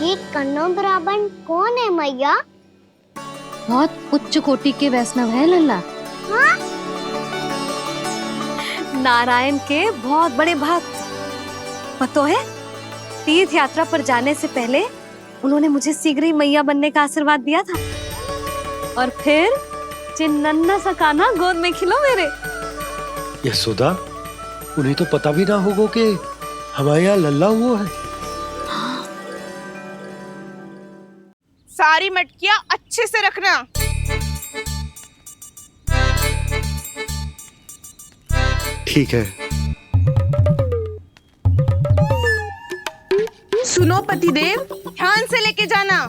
ये कन्नो ब्राह्मण कौन है मैया? बहुत उच्च कोटि के वैष्णव है लल्ला। हाँ? नारायण के बहुत बड़े भक्त। पता है, तीर्थ यात्रा पर जाने से पहले उन्होंने मुझे शीघ्र ही मैया बनने का आशीर्वाद दिया था। और फिर चिन्नन्ना सा कान्हा गोद में खिलो मेरे। यशोदा, उन्हें तो पता भी ना होगा कि हमारे यहाँ लल्ला हुआ है। सारी मटकियां अच्छे से रखना। ठीक है। सुनो पतिदेव, ध्यान से लेके जाना।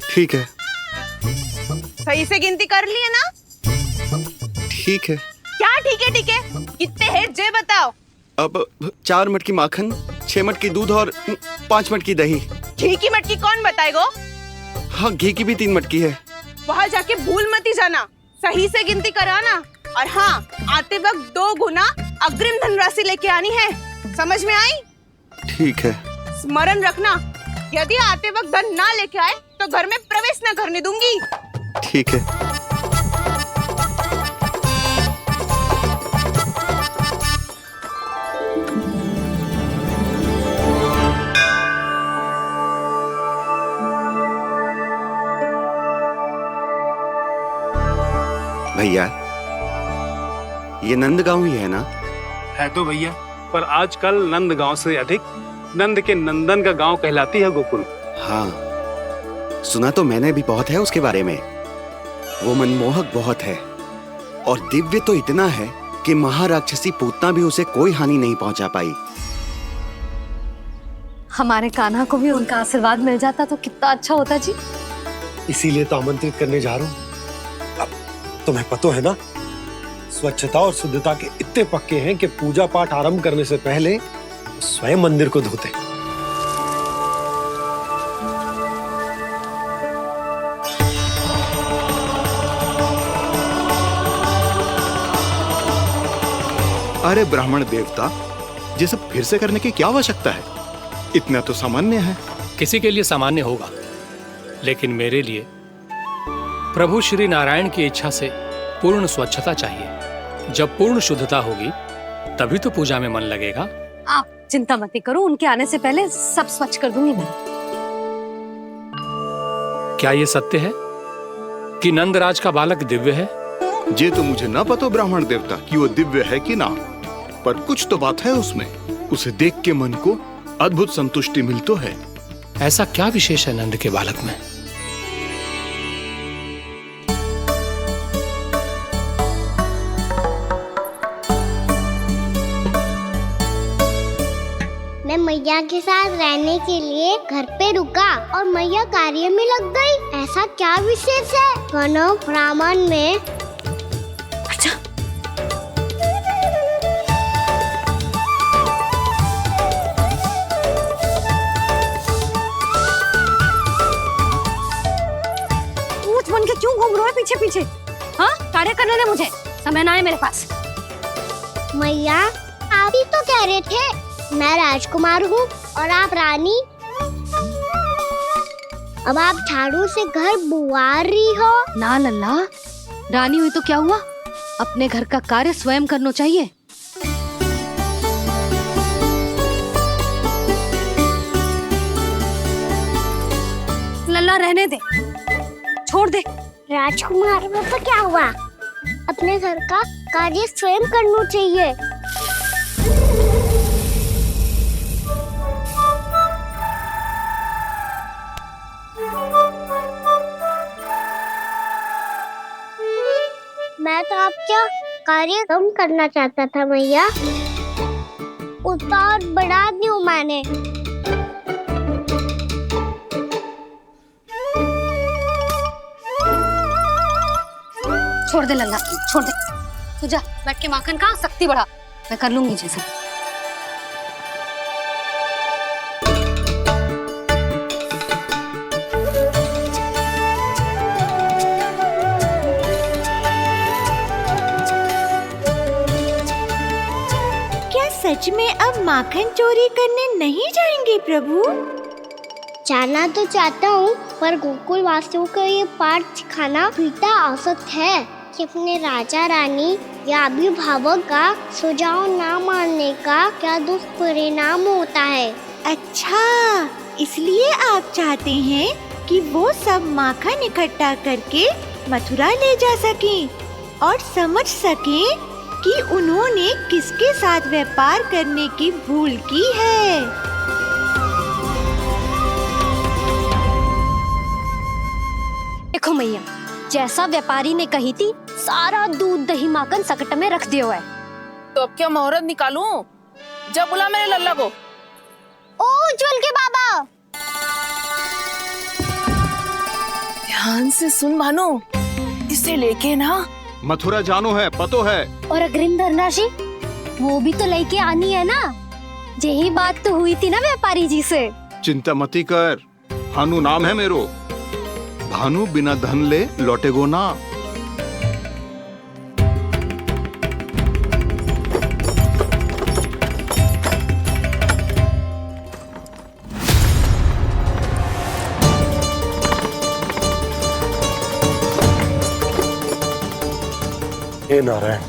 ठीक है। सही से गिनती कर लिए ना? ठीक है। क्या ठीक है ठीक है? कितने हैं जे बताओ। अब 4 मटकी माखन, 6 मटकी दूध और 5 मटकी दही। घी की मटकी कौन बताएगो? हाँ, घी की भी 3 मटकी है। वहाँ जाके भूल मती जाना, सही से गिनती कराना। और हाँ, आते वक्त 2 गुना अग्रिम धनराशि लेके आनी है। समझ में आई? ठीक है। स्मरण रखना, यदि आते वक्त धन ना लेके आए तो घर में प्रवेश न करने दूंगी। ठीक है। भैया, ये नंदगांव ही है ना? है तो भैया, पर आजकल नंदगांव से अधिक नंद के नंदन का गांव कहलाती है गोकुल। हाँ, सुना तो मैंने भी बहुत है उसके बारे में। वो मनमोहक बहुत है और दिव्य तो इतना है कि महाराक्षसी पूतना भी उसे कोई हानि नहीं पहुंचा पाई। हमारे कान्हा को भी उनका आशीर्वाद मिल जाता तो कितना अच्छा होता जी। इसीलिए तो आमंत्रित करने जा रहा हूँ। अब तुम्हें पता है ना, स्वच्छता और शुद्धता के इतने पक्के हैं कि पूजा पाठ आरंभ करने से पहले स्वयं मंदिर को धोते। अरे ब्राह्मण देवता, ये सब फिर से करने की क्या आवश्यकता है? इतना तो सामान्य है। किसी के लिए सामान्य होगा, लेकिन मेरे लिए प्रभु श्री नारायण की इच्छा से पूर्ण स्वच्छता चाहिए। जब पूर्ण शुद्धता होगी तभी तो पूजा में मन लगेगा। आप चिंता मत करो, उनके आने से पहले सब स्वच्छ कर दूंगी मैं। क्या ये सत्य है कि नंदराज का बालक दिव्य है? ये तो मुझे ना पता ब्राह्मण देवता कि वो दिव्य है कि ना, पर कुछ तो बात है उसमें। उसे देख के मन को अद्भुत संतुष्टि मिल तो है। ऐसा क्या विशेष है नंद के बालक में? मैं मैया के साथ रहने के लिए घर पे रुका और मैया कार्य में लग गई। ऐसा क्या विशेष है कन्नो ब्राह्मण में? अच्छा, ऊंट बन के क्यों घूम रहा है पीछे पीछे? हाँ, कार्य करने दे मुझे, समय ना है मेरे पास। मैया, आप ही तो कह रहे थे मैं राजकुमार हूँ और आप रानी। अब आप झाड़ू से घर बुआ रही हो। ना लल्ला, रानी हुई तो क्या हुआ, अपने घर का कार्य स्वयं करना चाहिए। लल्ला रहने दे, छोड़ दे। राजकुमार में तो क्या हुआ, अपने घर का कार्य स्वयं करना चाहिए। मैं तो आपका कार्य कम करना चाहता था मैया, उतना और बढ़ा दूं मैंने। छोड़ दे लल्ला, छोड़ दे। तू जा बैठ के माखन खा, शक्ति बढ़ा, मैं कर लूंगी जैसे। सच में अब माखन चोरी करने नहीं जाएंगे प्रभु? जानना तो चाहता हूँ, पर गोकुल वासियों को ये पाठ सिखाना पिता औसत है कि अपने राजा रानी या अभिभावक का सुझाव ना मानने का क्या दुष्परिणाम होता है। अच्छा, इसलिए आप चाहते हैं कि वो सब माखन इकट्ठा करके मथुरा ले जा सकें और समझ सकें कि उन्होंने किसके साथ व्यापार करने की भूल की है। देखो मैया, जैसा व्यापारी ने कही थी, सारा दूध दही माखन सकट में रख दियो है। तो अब क्या मुहूर्त निकालूं? जब बुला मेरे लल्ला को। ओ उज्जवल के बाबा, ध्यान से सुन भानु, इसे लेके ना मथुरा जानो है, पतो है। और अग्रिम धनराशि वो भी तो लेके आनी है ना। यही बात तो हुई थी ना व्यापारी जी से। चिंता मती कर, भानु नाम है मेरो। भानु बिना धन ले लौटेगो ना। हे नारायण,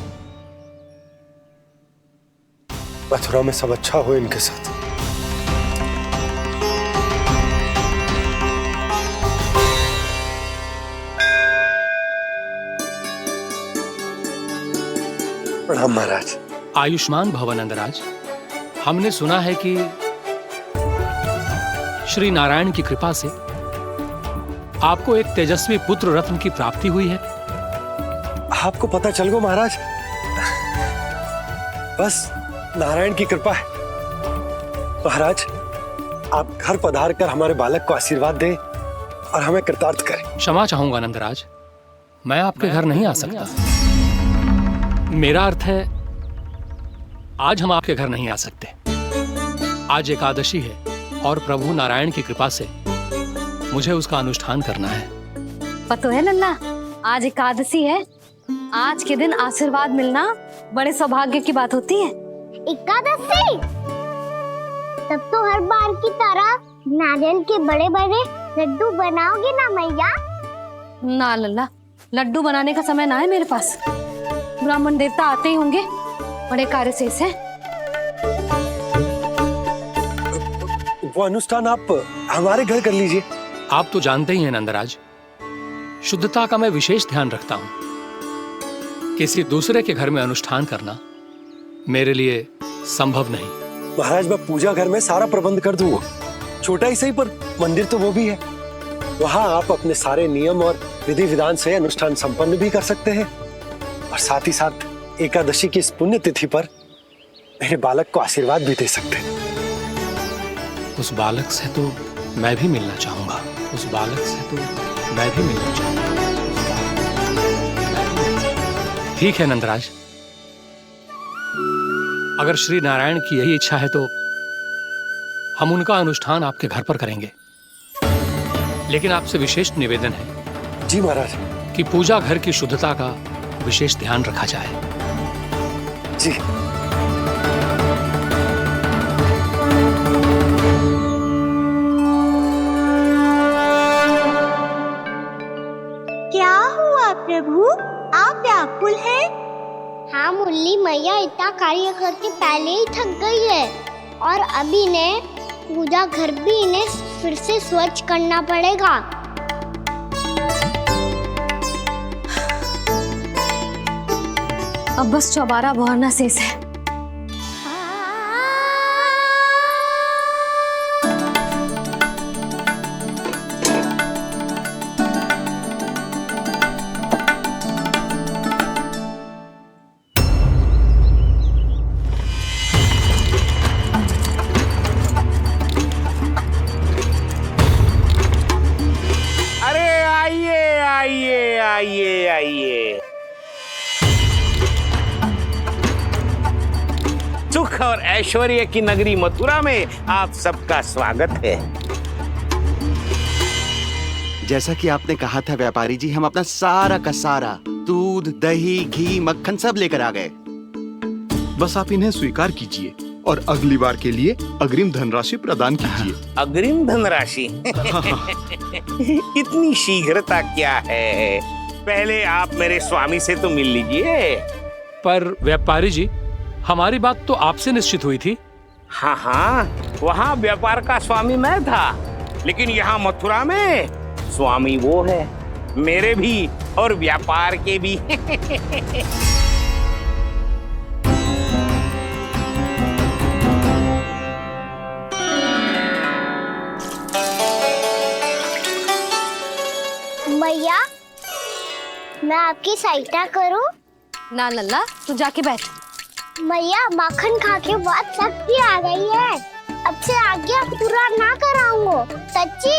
मथुरा में सब अच्छा हो इनके साथ। प्रणाम महाराज। आयुष्मान भव नंदराज। हमने सुना है कि श्री नारायण की कृपा से आपको एक तेजस्वी पुत्र रत्न की प्राप्ति हुई है। आपको पता चल गो महाराज, बस नारायण की कृपा है। महाराज, आप घर पधार कर हमारे बालक को आशीर्वाद दें और हमें कृतार्थ करें। क्षमा चाहूंगा नंदराज, मैं आपके घर नहीं आ सकता। मेरा अर्थ है, आज हम आपके घर नहीं आ सकते। आज एकादशी है और प्रभु नारायण की कृपा से मुझे उसका अनुष्ठान करना है। पतो है लल्ला, आज एकादशी है। आज के दिन आशीर्वाद मिलना बड़े सौभाग्य की बात होती है। एकादशी, तब तो हर बार की तरह नारियल के बड़े बड़े लड्डू बनाओगे ना मैया? ना लल्ला, लड्डू बनाने का समय ना है मेरे पास। ब्राह्मण देवता आते ही होंगे, बड़े कार्य शेष है। वो अनुष्ठान आप हमारे घर कर लीजिए। आप तो जानते ही हैं नंदराज, शुद्धता का मैं विशेष ध्यान रखता हूं। किसी दूसरे के घर में अनुष्ठान करना मेरे लिए संभव नहीं। महाराज, मैं पूजा घर में सारा प्रबंध कर दूंगा। छोटा ही सही, पर मंदिर तो वो भी है। वहां आप अपने सारे नियम और विधि विधान से अनुष्ठान संपन्न भी कर सकते हैं और साथ ही साथ एकादशी की इस पुण्य तिथि पर मेरे बालक को आशीर्वाद भी दे सकते हैं। उस बालक से तो मैं भी मिलना चाहूंगा। उस बालक से तो मैं भी मिलना चाहूंगा। ठीक है नंदराज, अगर श्री नारायण की यही इच्छा है तो हम उनका अनुष्ठान आपके घर पर करेंगे। लेकिन आपसे विशेष निवेदन है। जी महाराज। कि पूजा घर की शुद्धता का विशेष ध्यान रखा जाए। जी। क्या हुआ प्रभु, आप व्याकुल हैं? हाँ मुरली, मैया इतना कार्य करके पहले ही थक गई है और अभी ने पूजा घर भी इन्हें फिर से स्वच्छ करना पड़ेगा। अब बस चौबारा बहाना शेष है। आइए। सुख और ऐश्वर्य की नगरी मथुरा में आप सबका स्वागत है। जैसा कि आपने कहा था व्यापारी जी, हम अपना सारा का सारा दूध, दही, घी, मक्खन सब लेकर आ गए। बस आप इन्हें स्वीकार कीजिए और अगली बार के लिए अग्रिम धनराशि प्रदान कीजिए। अग्रिम धनराशि? इतनी शीघ्रता क्या है? पहले आप मेरे स्वामी से तो मिल लीजिए। पर व्यापारी जी, हमारी बात तो आपसे निश्चित हुई थी। हाँ हाँ, वहाँ व्यापार का स्वामी मैं था, लेकिन यहाँ मथुरा में स्वामी वो है, मेरे भी और व्यापार के भी। मैया, मैं आपकी सहायता करूं? ना लल्ला, तू जाके बैठ। मैया, माखन खा के बहुत शक्ति आ गई है। अब से आगे पूरा ना कराऊंगा, सच्ची।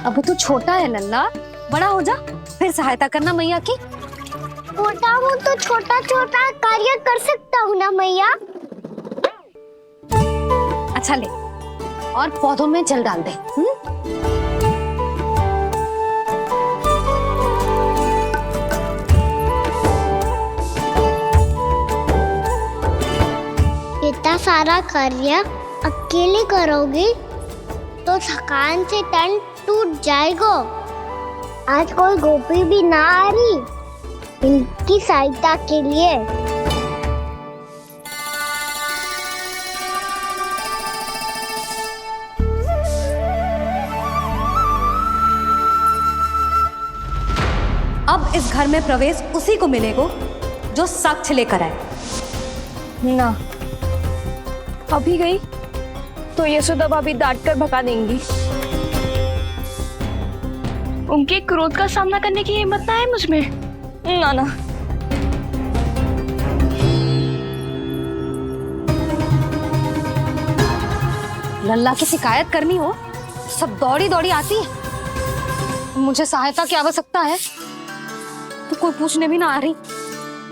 अब तू छोटा है लल्ला, बड़ा हो जा फिर सहायता करना मैया की। छोटा हूँ तो छोटा छोटा कार्य कर सकता हूँ ना मैया। अच्छा ले, और पौधों में जल डाल दे। इतना सारा कार्य अकेले करोगी तो थकान से तन टूट जाएगा। आज कोई गोपी भी ना आ रही इनकी सहायता के लिए। अब इस घर में प्रवेश उसी को मिलेगा जो साक्ष्य लेकर आए। ना, अभी गई तो यशोदा भाभी डांट कर भगा देंगी। उनके क्रोध का सामना करने की हिम्मत ना है मुझ में। ना ना। लल्ला की शिकायत करनी हो सब दौड़ी दौड़ी आती है। मुझे सहायता की आवश्यकता है तो कोई पूछने भी ना आ रही।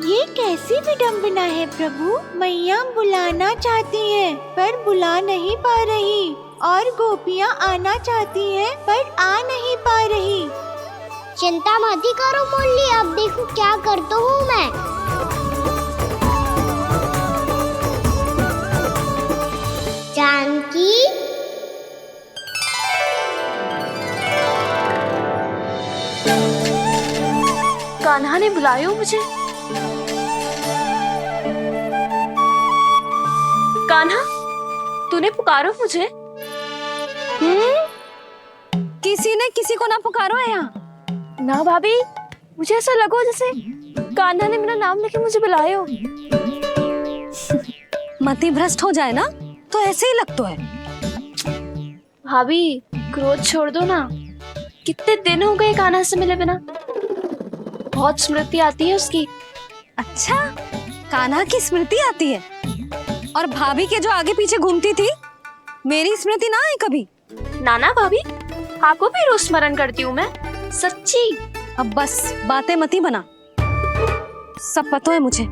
ये कैसी विडंबना है प्रभु। मैया बुलाना चाहती हैं पर बुला नहीं पा रही, और गोपियाँ आना चाहती हैं पर आ नहीं पा रही। चिंता मत ही करो मुरली, अब देखो क्या करता हूँ मैं। जानकी, कान्हा ने बुलाया मुझे। कान्हा, तूने पुकारो मुझे? किसी ने किसी को ना पुकारो है यहाँ। ना भाभी, मुझे ऐसा लगो जैसे कान्हा ने मेरा नाम लेके मुझे बुलाया हो। मति भ्रष्ट हो जाए ना तो ऐसे ही लगता है। भाभी, क्रोध छोड़ दो ना। कितने दिन हो गए कान्हा से मिले बिना। बहुत स्मृति आती है उसकी। अच्छा, कान्हा की स्मृति आती है? और भाभी के जो आगे पीछे घूमती थी, मेरी स्मृति ना आई कभी? नाना भाभी, आपको भी रोज स्मरण करती हूँ मैं, सच्ची। अब बस बातें मत ही बना। सब पता है मुझे।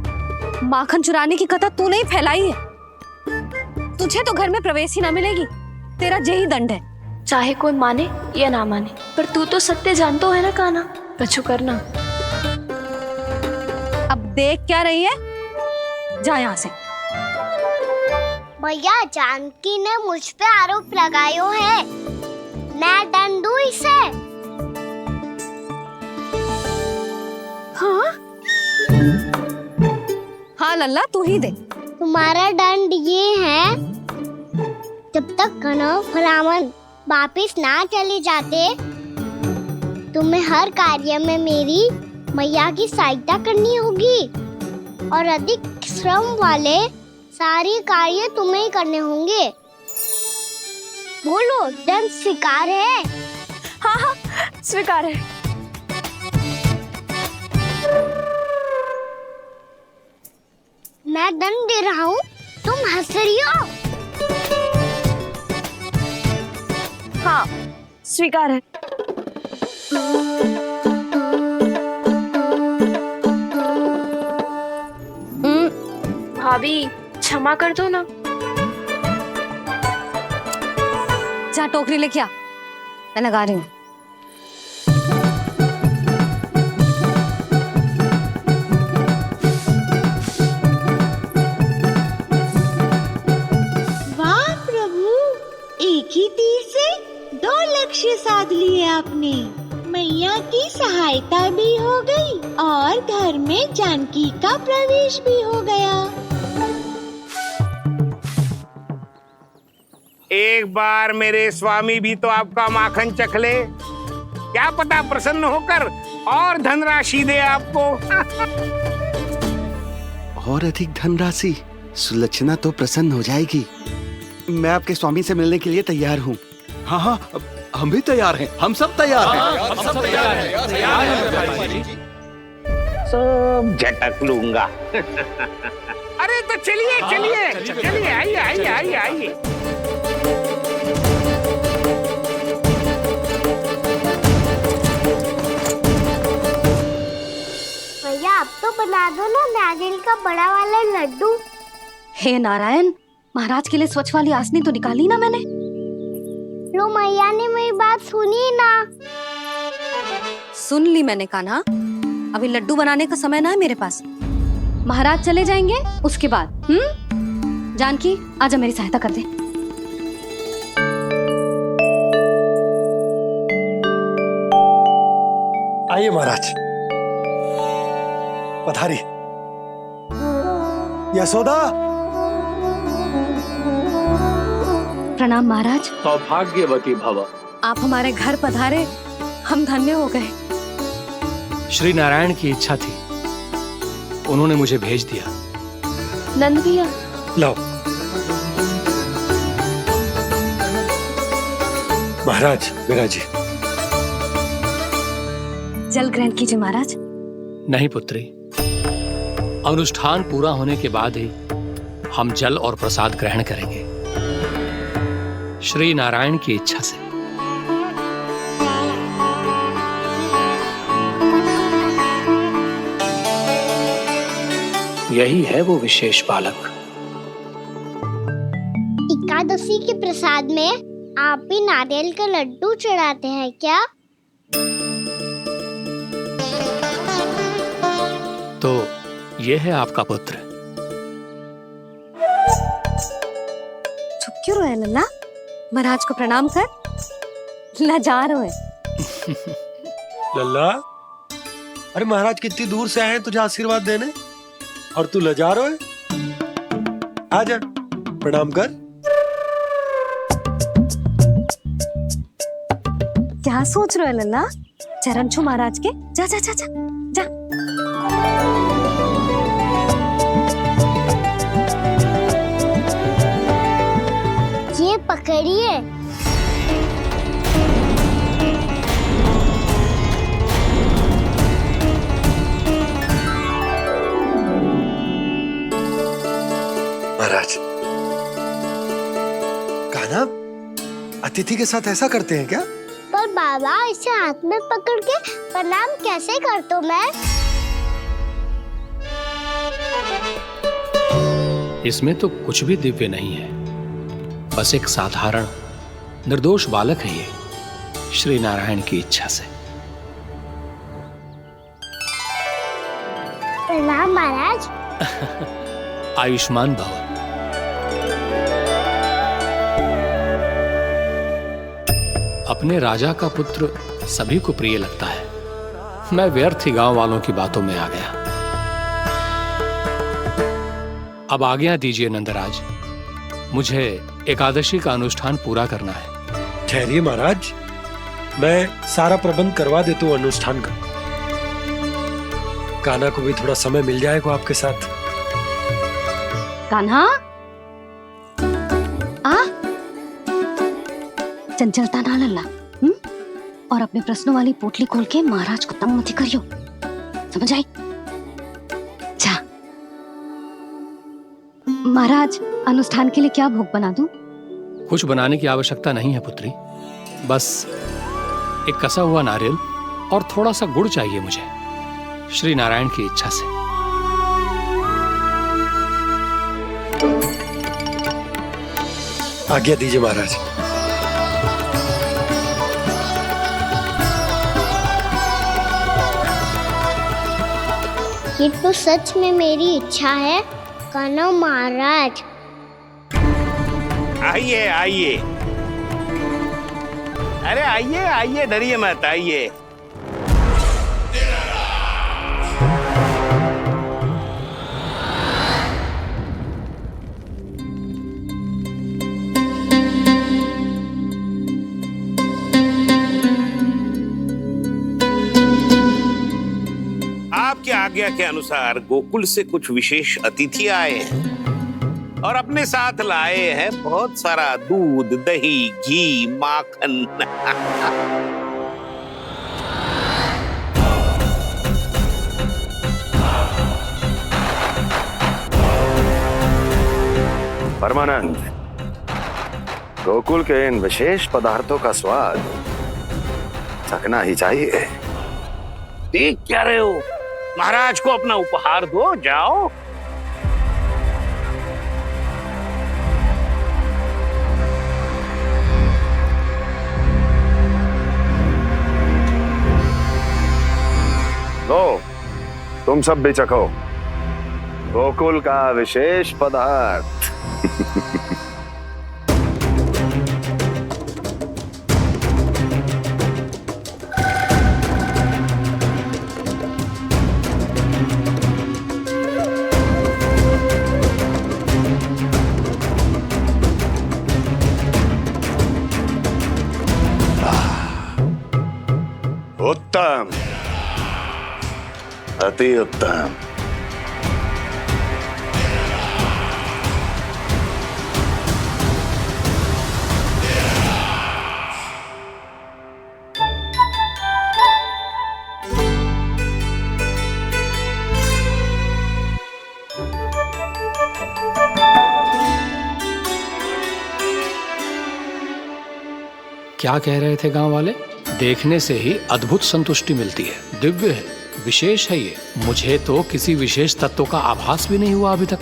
माखन चुराने की कथा तूने ही फैलाई है। तुझे तो घर में प्रवेश ही ना मिलेगी। तेरा यही दंड है। चाहे कोई माने या ना माने, पर तू तो सत्य जानतो है ना कान्हा। कछु करना। अब देख क्या रही है, जा यहाँ से। भैया, जानकी ने मुझ पे आरोप लगायो है, मैं दंड दूं इसे? हाँ हाँ लल्ला, तू ही दे। तुम्हारा दंड ये है, जब तक कनव ब्राह्मण वापिस ना चले जाते, तुम्हें हर कार्य में मेरी मैया की सहायता करनी होगी, और अधिक श्रम वाले सारे कार्य तुम्हें ही करने होंगे। बोलो, दंड स्वीकार है? हाँ हाँ, स्वीकार है। मैं दंड दे रहा हूँ, तुम हंस रही हो? हाँ, स्वीकार है। भाभी, क्षमा कर दो ना। जा टोकरी लेके आ, मैं लगा रही हूँ। लक्ष्य साध लिए आपने। मैया की सहायता भी हो गई और घर में जानकी का प्रवेश भी हो गया। एक बार मेरे स्वामी भी तो आपका माखन चख ले, क्या पता प्रसन्न होकर और धनराशि दे आपको। और अधिक धनराशि? सुलक्षणा तो प्रसन्न हो जाएगी। मैं आपके स्वामी से मिलने के लिए तैयार हूँ। हाँ हाँ, हम भी तैयार हैं, हम सब तैयार हैं। हम सब तैयार हैं। सब झटक लूंगा। अरे तो चलिए चलिए चलिए, आइए आइए आइए आइए। भैया आप तो बना दो ना नारियल का बड़ा वाला लड्डू। हे नारायण, महाराज के लिए स्वच्छ वाली आसनी तो निकाली ना मैंने। लो मैया ने मेरी बात सुनी ना। सुन ली मैंने कान्हा, अभी लड्डू बनाने का समय ना है मेरे पास। महाराज चले जाएंगे उसके बाद। जानकी आजा मेरी सहायता कर दे। आइए महाराज, पधारी। यशोदा। प्रणाम महाराज। सौभाग्यवती भव। आप हमारे घर पधारे, हम धन्य हो गए। श्री नारायण की इच्छा थी, उन्होंने मुझे भेज दिया। नंद भैया लाओ। महाराज विराजी। जल ग्रहण कीजिए महाराज। नहीं पुत्री, अनुष्ठान पूरा होने के बाद ही हम जल और प्रसाद ग्रहण करेंगे, श्री नारायण की इच्छा से। यही है वो विशेष बालक। एकादशी के प्रसाद में आप भी नारियल का लड्डू चढ़ाते हैं क्या? तो ये है आपका पुत्र। चुप क्यों रहे लल्ला? महाराज को प्रणाम कर। लजा रहे है। लल्ला, अरे महाराज कितनी दूर से आए हैं तुझे आशीर्वाद देने, और तू लजा रहा है? आजा प्रणाम कर। क्या सोच रहे हो लल्ला? चरण छू महाराज के। जा जा जा जा जा। ये पकड़िए। महाराज, कान्हा अतिथि के साथ ऐसा करते हैं क्या? पर बाबा इसे हाथ में पकड़ के प्रणाम कैसे करता हूँ मैं? इसमें तो कुछ भी दिव्य नहीं है, बस एक साधारण निर्दोष बालक है ये, श्री नारायण की इच्छा से। प्रणाम महाराज। आयुष्मान भव। अपने राजा का पुत्र सभी को प्रिय लगता है। मैं व्यर्थ ही गांव वालों की बातों में आ गया। अब आज्ञा दीजिए नंदराज, मुझे एकादशी का अनुष्ठान पूरा करना है। ठहरिए महाराज, मैं सारा प्रबंध करवा देता हूँ अनुष्ठान का। कान्हा को भी थोड़ा समय मिल जाएगा आपके साथ। कान्हा आ, चंचलता ना लल्ला। और अपने प्रश्नों वाली पोटली खोल के महाराज को तंग मत करियो, समझ आई? जा महाराज, अनुष्ठान के लिए क्या भोग बना दूं? कुछ बनाने की आवश्यकता नहीं है पुत्री, बस एक कसा हुआ नारियल और थोड़ा सा गुड़ चाहिए मुझे, श्री नारायण की इच्छा से। आज्ञा दीजिए महाराज। ये तो सच में मेरी इच्छा है कान्हा महाराज। आइए आइए अरे आइए आइए, डरिए मत, आइए। आपकी आज्ञा के अनुसार गोकुल से कुछ विशेष अतिथि आए हैं और अपने साथ लाए हैं बहुत सारा दूध, दही, घी, माखन। परमानंद, गोकुल के इन विशेष पदार्थों का स्वाद चखना ही चाहिए। देख क्या रहे हो? महाराज को अपना उपहार दो, जाओ। लो, तुम सब भी चखो गोकुल का विशेष पदार्थ। उत्तम, अति उत्तम। क्या कह रहे थे गांव वाले? देखने से ही अद्भुत संतुष्टि मिलती है, दिव्य है, विशेष है ये। मुझे तो किसी विशेष तत्व का आभास भी नहीं हुआ अभी तक,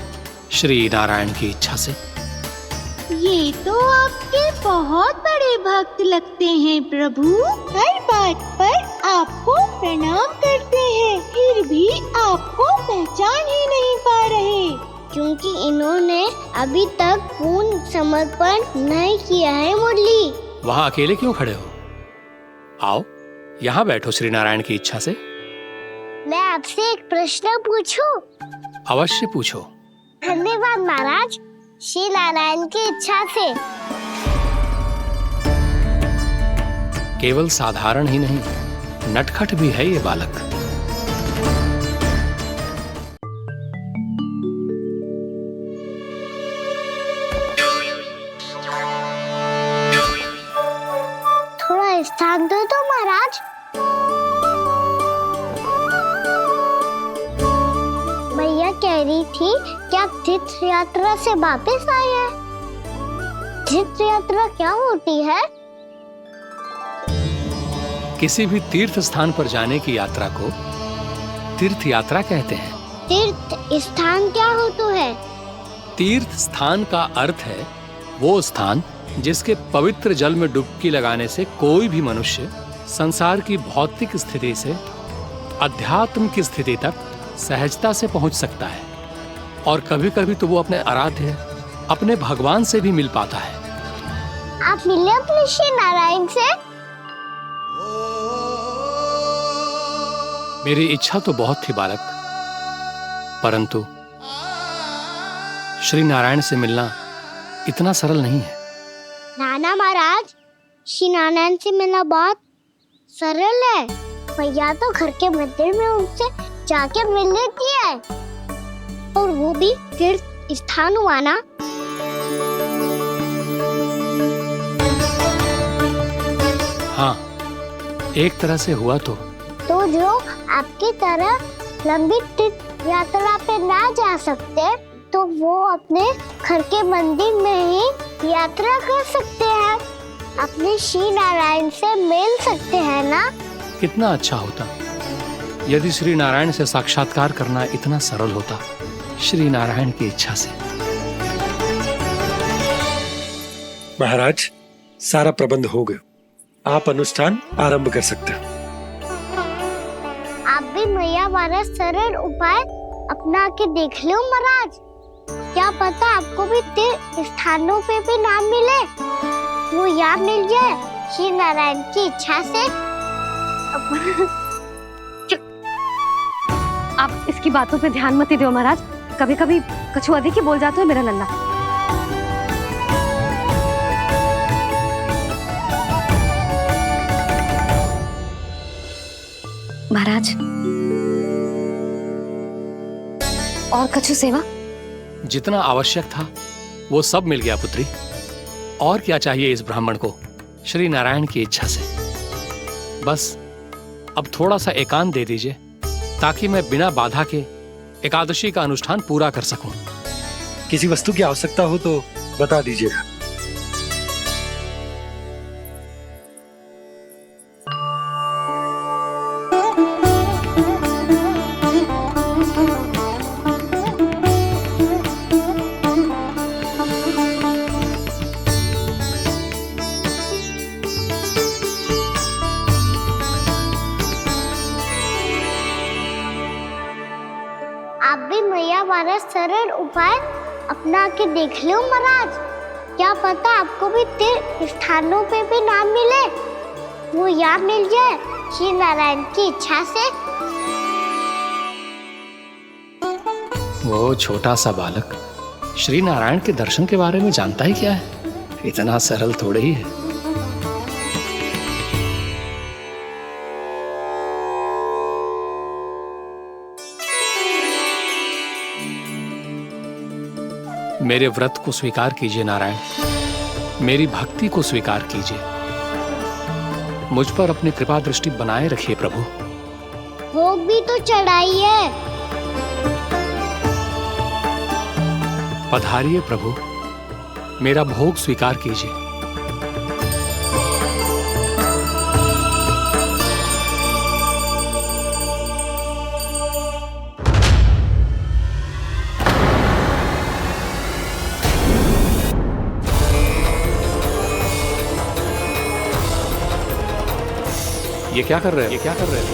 श्री नारायण की इच्छा से। ये तो आपके बहुत बड़े भक्त लगते हैं प्रभु। हर बात पर आपको प्रणाम करते हैं, फिर भी आपको पहचान ही नहीं पा रहे। क्योंकि इन्होंने अभी तक पूर्ण समर्पण नहीं किया है मुरली। वहाँ अकेले क्यों खड़े हो? आओ यहाँ बैठो श्री नारायण की इच्छा से। मैं आपसे एक प्रश्न पूछूं? अवश्य पूछो। धन्यवाद महाराज, श्री नारायण की इच्छा से। केवल साधारण ही नहीं, नटखट भी है ये बालक। थोड़ा स्थान दो तो महाराज। भैया कह रही थी कि आप तीर्थ यात्रा से वापस आए हैं। तीर्थ यात्रा क्या होती है? किसी भी तीर्थ स्थान पर जाने की यात्रा को तीर्थ यात्रा कहते हैं। तीर्थ स्थान क्या होता है? तीर्थ स्थान का अर्थ है वो स्थान जिसके पवित्र जल में डुबकी लगाने से कोई भी मनुष्य संसार की भौतिक स्थिति से अध्यात्म की स्थिति तक सहजता से पहुंच सकता है, और कभी कभी तो वो अपने आराध्य, अपने भगवान से भी मिल पाता है। आप मिले अपने श्री नारायण से? मेरी इच्छा तो बहुत थी बालक, परंतु श्री नारायण से मिलना इतना सरल नहीं है। नाना महाराज, श्री नारायण से मिलना बहुत सरल है। भैया तो घर के मंदिर में उनसे जाके मिल लेती है, और वो भी तीर्थ स्थान हुआ ना। हाँ, एक तरह से हुआ तो जो आपकी तरह लंबी तीर्थ यात्रा पे ना जा सकते, तो वो अपने घर के मंदिर में ही यात्रा कर सकते हैं, अपने श्री नारायण से मिल सकते हैं ना। कितना अच्छा होता यदि श्री नारायण से साक्षात्कार करना इतना सरल होता, श्री नारायण की इच्छा से। महाराज, सारा प्रबंध हो गया, आप अनुष्ठान आरंभ कर सकते हैं। आप भी मैया हमारा सरल उपाय अपना के देख लो महाराज। क्या पता आपको भी तीर्थ स्थानों पे भी नाम मिले, वो याद मिल जाए श्री नारायण की इच्छा से। आप इसकी बातों पे ध्यान मत दो महाराज, कभी कभी कछु अधिक ही बोल जाते हो मेरा नन्ना। महाराज और कछु सेवा? जितना आवश्यक था वो सब मिल गया पुत्री। और क्या चाहिए इस ब्राह्मण को श्री नारायण की इच्छा से? बस अब थोड़ा सा एकांत दे दीजिए ताकि मैं बिना बाधा के एकादशी का अनुष्ठान पूरा कर सकूं। किसी वस्तु की आवश्यकता हो तो बता दीजिएगा। आप भी मैया वाला सरल उपाय अपना के देख लो महाराज। क्या पता आपको भी तीर्थ स्थानों पे भी नाम मिले, वो यहाँ मिल जाए श्री नारायण की इच्छा से। वो छोटा सा बालक श्री नारायण के दर्शन के बारे में जानता ही क्या है? इतना सरल थोड़े ही है। मेरे व्रत को स्वीकार कीजिए नारायण, मेरी भक्ति को स्वीकार कीजिए। मुझ पर अपनी कृपा दृष्टि बनाए रखिए प्रभु। भोग भी तो चढ़ाइए। पधारिए प्रभु, मेरा भोग स्वीकार कीजिए। ये क्या कर रहे हैं? ये क्या कर रहे हैं?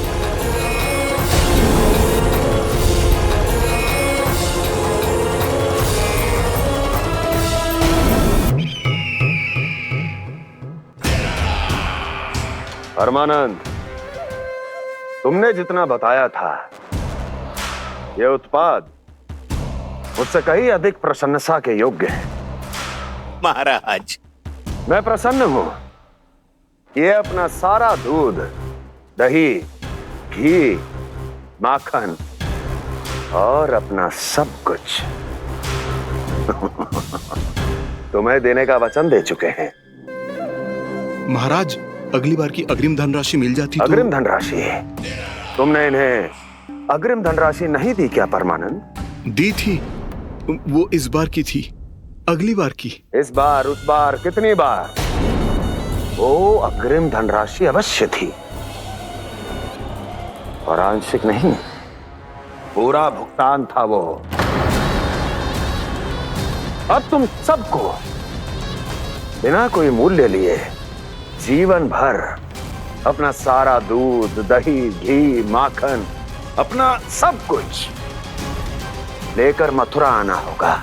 परमानंद, तुमने जितना बताया था ये उत्पाद मुझसे कहीं अधिक प्रशंसा के योग्य है। महाराज, मैं प्रसन्न हूं। ये अपना सारा दूध, दही, घी, माखन और अपना सब कुछ तुम्हें देने का वचन दे चुके हैं। महाराज, अगली बार की अग्रिम धनराशि मिल जाती तो। अग्रिम धनराशि? तुमने इन्हें अग्रिम धनराशि नहीं दी क्या परमानंद? दी थी, वो इस बार की थी, अगली बार की। इस बार, उस बार, कितनी बार? वो अग्रिम धनराशि अवश्य थी और आंशिक नहीं, पूरा भुगतान था वो। अब तुम सबको बिना कोई मूल्य लिए जीवन भर अपना सारा दूध, दही, घी, माखन, अपना सब कुछ लेकर मथुरा आना होगा।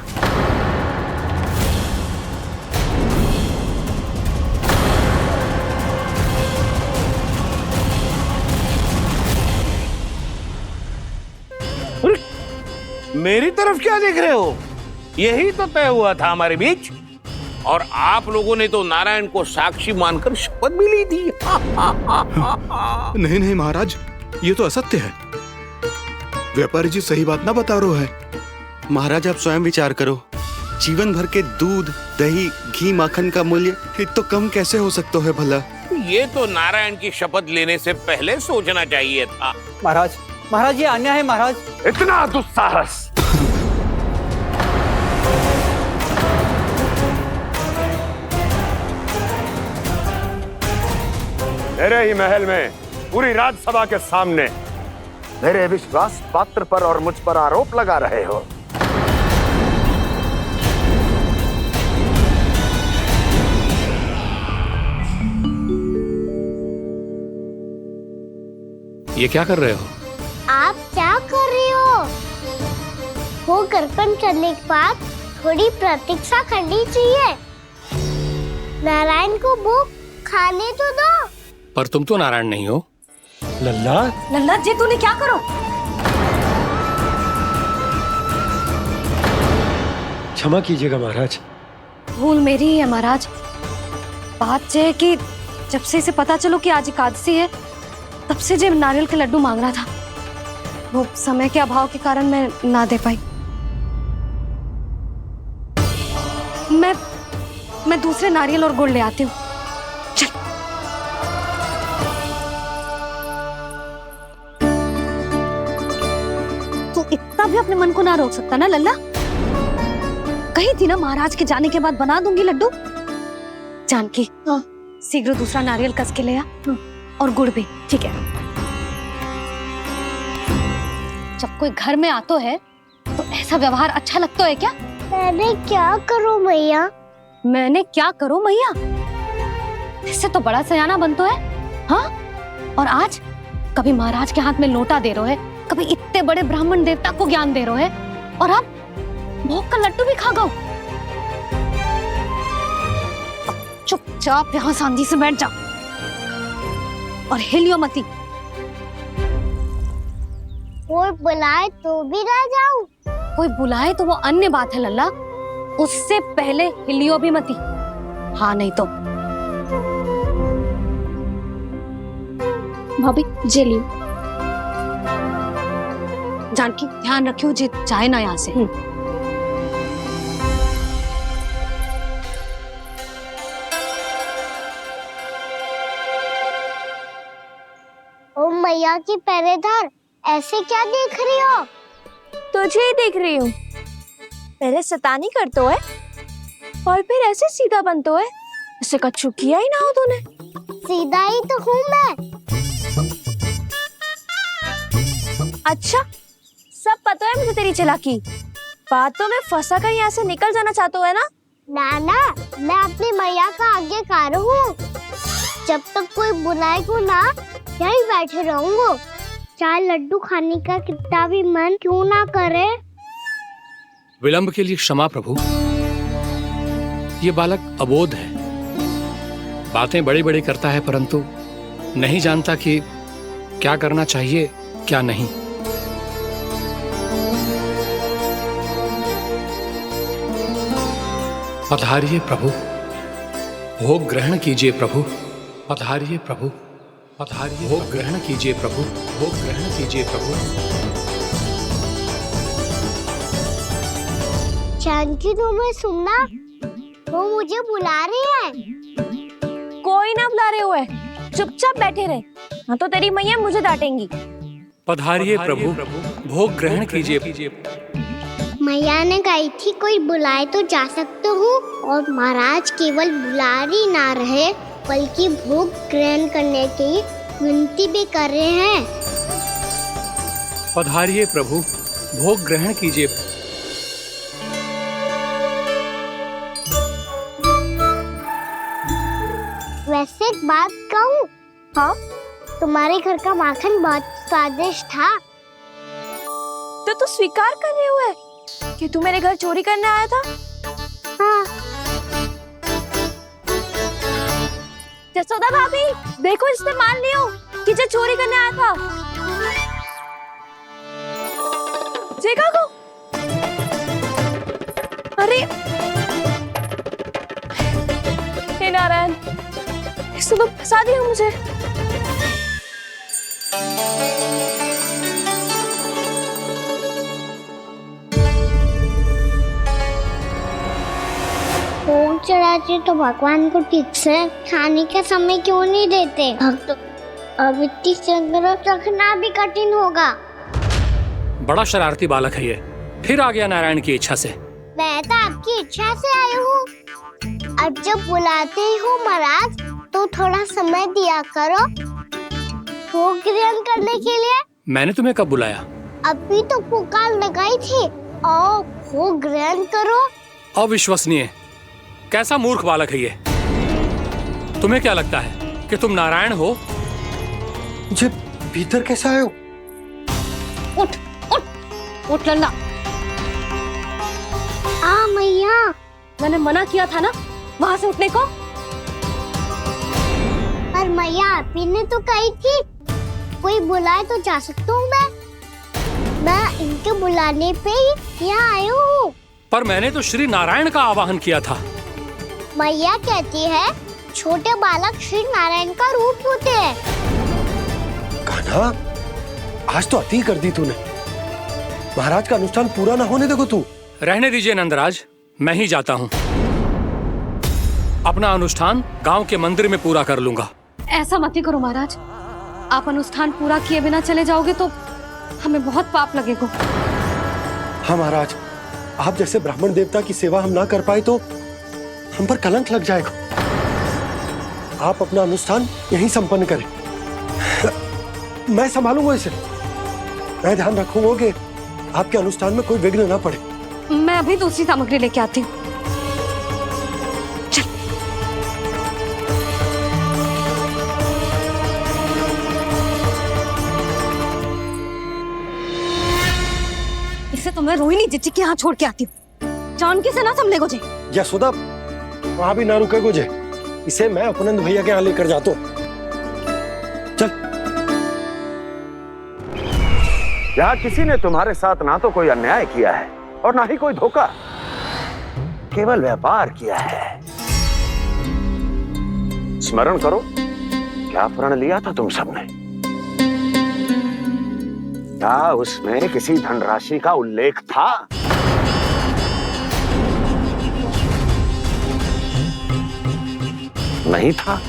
मेरी तरफ क्या देख रहे हो? यही तो तय हुआ था हमारे बीच, और आप लोगों ने तो नारायण को साक्षी मानकर शपथ भी ली थी। नहीं नहीं महाराज, ये तो असत्य है। व्यापारी जी सही बात ना बता रहे हैं। महाराज, आप स्वयं विचार करो। जीवन भर के दूध, दही, घी, माखन का मूल्य तो कम कैसे हो सकता है भला? ये तो नारायण की शपथ लेने से पहले सोचना चाहिए था। महाराज, महाराज, ये अन्याय है महाराज। इतना दुस्साहस! मेरे ही महल में पूरी राजसभा के सामने मेरे विश्वास पात्र पर और मुझ पर आरोप लगा रहे हो। ये क्या कर रहे हो? आप क्या कर रहे हो? वो कर्पण करने के बाद थोड़ी प्रतीक्षा करनी चाहिए। नारायण को भोग खाने तो दो। पर तुम तो नारायण नहीं हो। लल्ला लल्ला जी तूने क्या करो? क्षमा कीजिएगा महाराज। भूल मेरी ही है महाराज। बात ये है कि जब से इसे पता चलो कि आज एकादशी है, तब से जब नारियल के लड्डू मांग रहा था, वो समय के अभाव के कारण मैं ना दे पाई। मैं दूसरे नारियल और गुड़ ले आती हूँ। चल। तू इतना भी अपने मन को ना रोक सकता ना लल्ला? कही थी ना महाराज के जाने के बाद बना दूंगी लड्डू। जानकी, शीघ्र दूसरा नारियल कस के ले आ, और गुड़ भी। ठीक है। जब कोई घर में आता है तो ऐसा व्यवहार अच्छा लगता है क्या? मैंने क्या करूं मैया? मैंने क्या करूं मैया? इससे तो बड़ा सयाना बनतो है। हाँ? और आज कभी महाराज के हाथ में लोटा दे रहे है, कभी इतने बड़े ब्राह्मण देवता को ज्ञान दे रहे है, और अब भोग का लड्डू भी खा गो। चुपचाप यहाँ शांति से बैठ जा और हिलियो मती। कोई बुलाए तो भी ना जाऊं? कोई बुलाए तो वो अन्य बात है लल्ला, उससे पहले हिलियो भी मती। हाँ नहीं तो। भाभी जे लियो। जानकी ध्यान रखियो जे जाए ना यहाँ से। ओ मैया की पहरेदार, ऐसे क्या देख रही हो? तुझे ही देख रही हूँ। पहले शैतानी करतो है और फिर ऐसे सीधा बनतो है, ऐसे कछु किया ही ना हो तूने। सीधा ही तो हूँ मैं। अच्छा, सब पता है मुझे तेरी चालाकी। बातों में फंसा कर यहाँ से निकल जाना चाहते है ना? नाना, मैं अपनी मैया का आज्ञाकार हूँ। जब तक कोई बुलाएगा ना, यहीं बैठे रहूंगा। चाहे लड्डू खाने का कितना भी मन क्यों ना करे। विलंब के लिए क्षमा प्रभु। ये बालक अबोध है, बातें बड़ी बड़ी करता है, परंतु नहीं जानता कि क्या करना चाहिए क्या नहीं। पधारिए प्रभु, भोग ग्रहण कीजिए प्रभु। पधारिए प्रभु, पधारिए। भोग ग्रहण कीजिए प्रभु, भोग ग्रहण कीजिए प्रभु। जानकी, तुम्हें सुनना? वो मुझे बुला रही है। कोई ना बुला रहे हुए, चुपचाप बैठे रहे, हाँ तो तेरी मैया मुझे डांटेंगी। पधारिए प्रभु, भोग ग्रहण कीजिए। मैया ने कही थी कोई बुलाए तो जा सकते हूँ, और महाराज केवल बुला ही ना रहे बल्कि भोग ग्रहण करने की विनती भी कर रहे हैं। पधारिए प्रभु, भोग ग्रहण कीजिए। वैसे एक बात कहूँ? हाँ? तुम्हारे घर का माखन बहुत स्वादिष्ट था। तो तू स्वीकार कर रहे हुए कि तू मेरे घर चोरी करने आया था? हाँ। जसोदा भाभी, देखो इसने मान लियो कि जो चोरी करने आया था। देखा को? अरे हे नारायण, इसने तो फंसा दिया मुझे। भोग चढ़ाते तो भगवान को ठीक से खाने का समय क्यों नहीं देते? भक्त अब इतनी संग्रह रखना भी कठिन होगा। बड़ा शरारती बालक है ये, फिर आ गया नारायण की इच्छा से। मैं तो आपकी इच्छा से आई हूँ। अब जब बुलाते ही हो महाराज, तो थोड़ा समय दिया करो भोग ग्रहण करने के लिए। मैंने तुम्हें कब बुलाया? अभी तो पुकार लगाई थी, आओ भोग ग्रहण करो। अविश्वसनीय, कैसा मूर्ख बालक है ये। तुम्हें क्या लगता है कि तुम नारायण हो? मुझे भीतर कैसे आए हो? उठ उठ उठ लल्ला। मैया, मैंने मना किया था ना वहां से उठने को। मैया आप ही ने तो कही थी कोई बुलाए तो जा सकता हूँ मैं इनके बुलाने पे ही यहाँ आई हूँ। पर मैंने तो श्री नारायण का आवाहन किया था। मैया कहती है छोटे बालक श्री नारायण का रूप होते हैं। कान्हा, आज तो अति कर दी तूने। महाराज का अनुष्ठान पूरा ना होने देखो तू। रहने दीजिए नंदराज, मैं ही जाता हूँ। अपना अनुष्ठान गांव के मंदिर में पूरा कर लूंगा। ऐसा मत ही करो महाराज, आप अनुष्ठान पूरा किए बिना चले जाओगे तो हमें बहुत पाप लगेगा। हाँ महाराज, आप जैसे ब्राह्मण देवता की सेवा हम ना कर पाए तो हम पर कलंक लग जाएगा। आप अपना अनुष्ठान यहीं संपन्न करें, मैं संभालूंगा इसे। मैं ध्यान रखूंगा कि आपके अनुष्ठान में कोई विघ्न ना पड़े। मैं अभी दूसरी सामग्री लेके आती हूँ। इसे तो मैं रोहिणी जीजी के यहाँ छोड़ के आती हूँ। जानकी से ना संभले गुजे। यशोदा, वहां भी ना रुके गुजे। इसे मैं अपनंद भैया के यहाँ लेकर जाता हूँ। चल। यहाँ किसी ने तुम्हारे साथ ना तो कोई अन्याय किया है और ना ही कोई धोखा, केवल व्यापार किया है। स्मरण करो, क्या प्रण लिया था तुम सबने? क्या उसमें किसी धनराशि का उल्लेख था? नहीं था।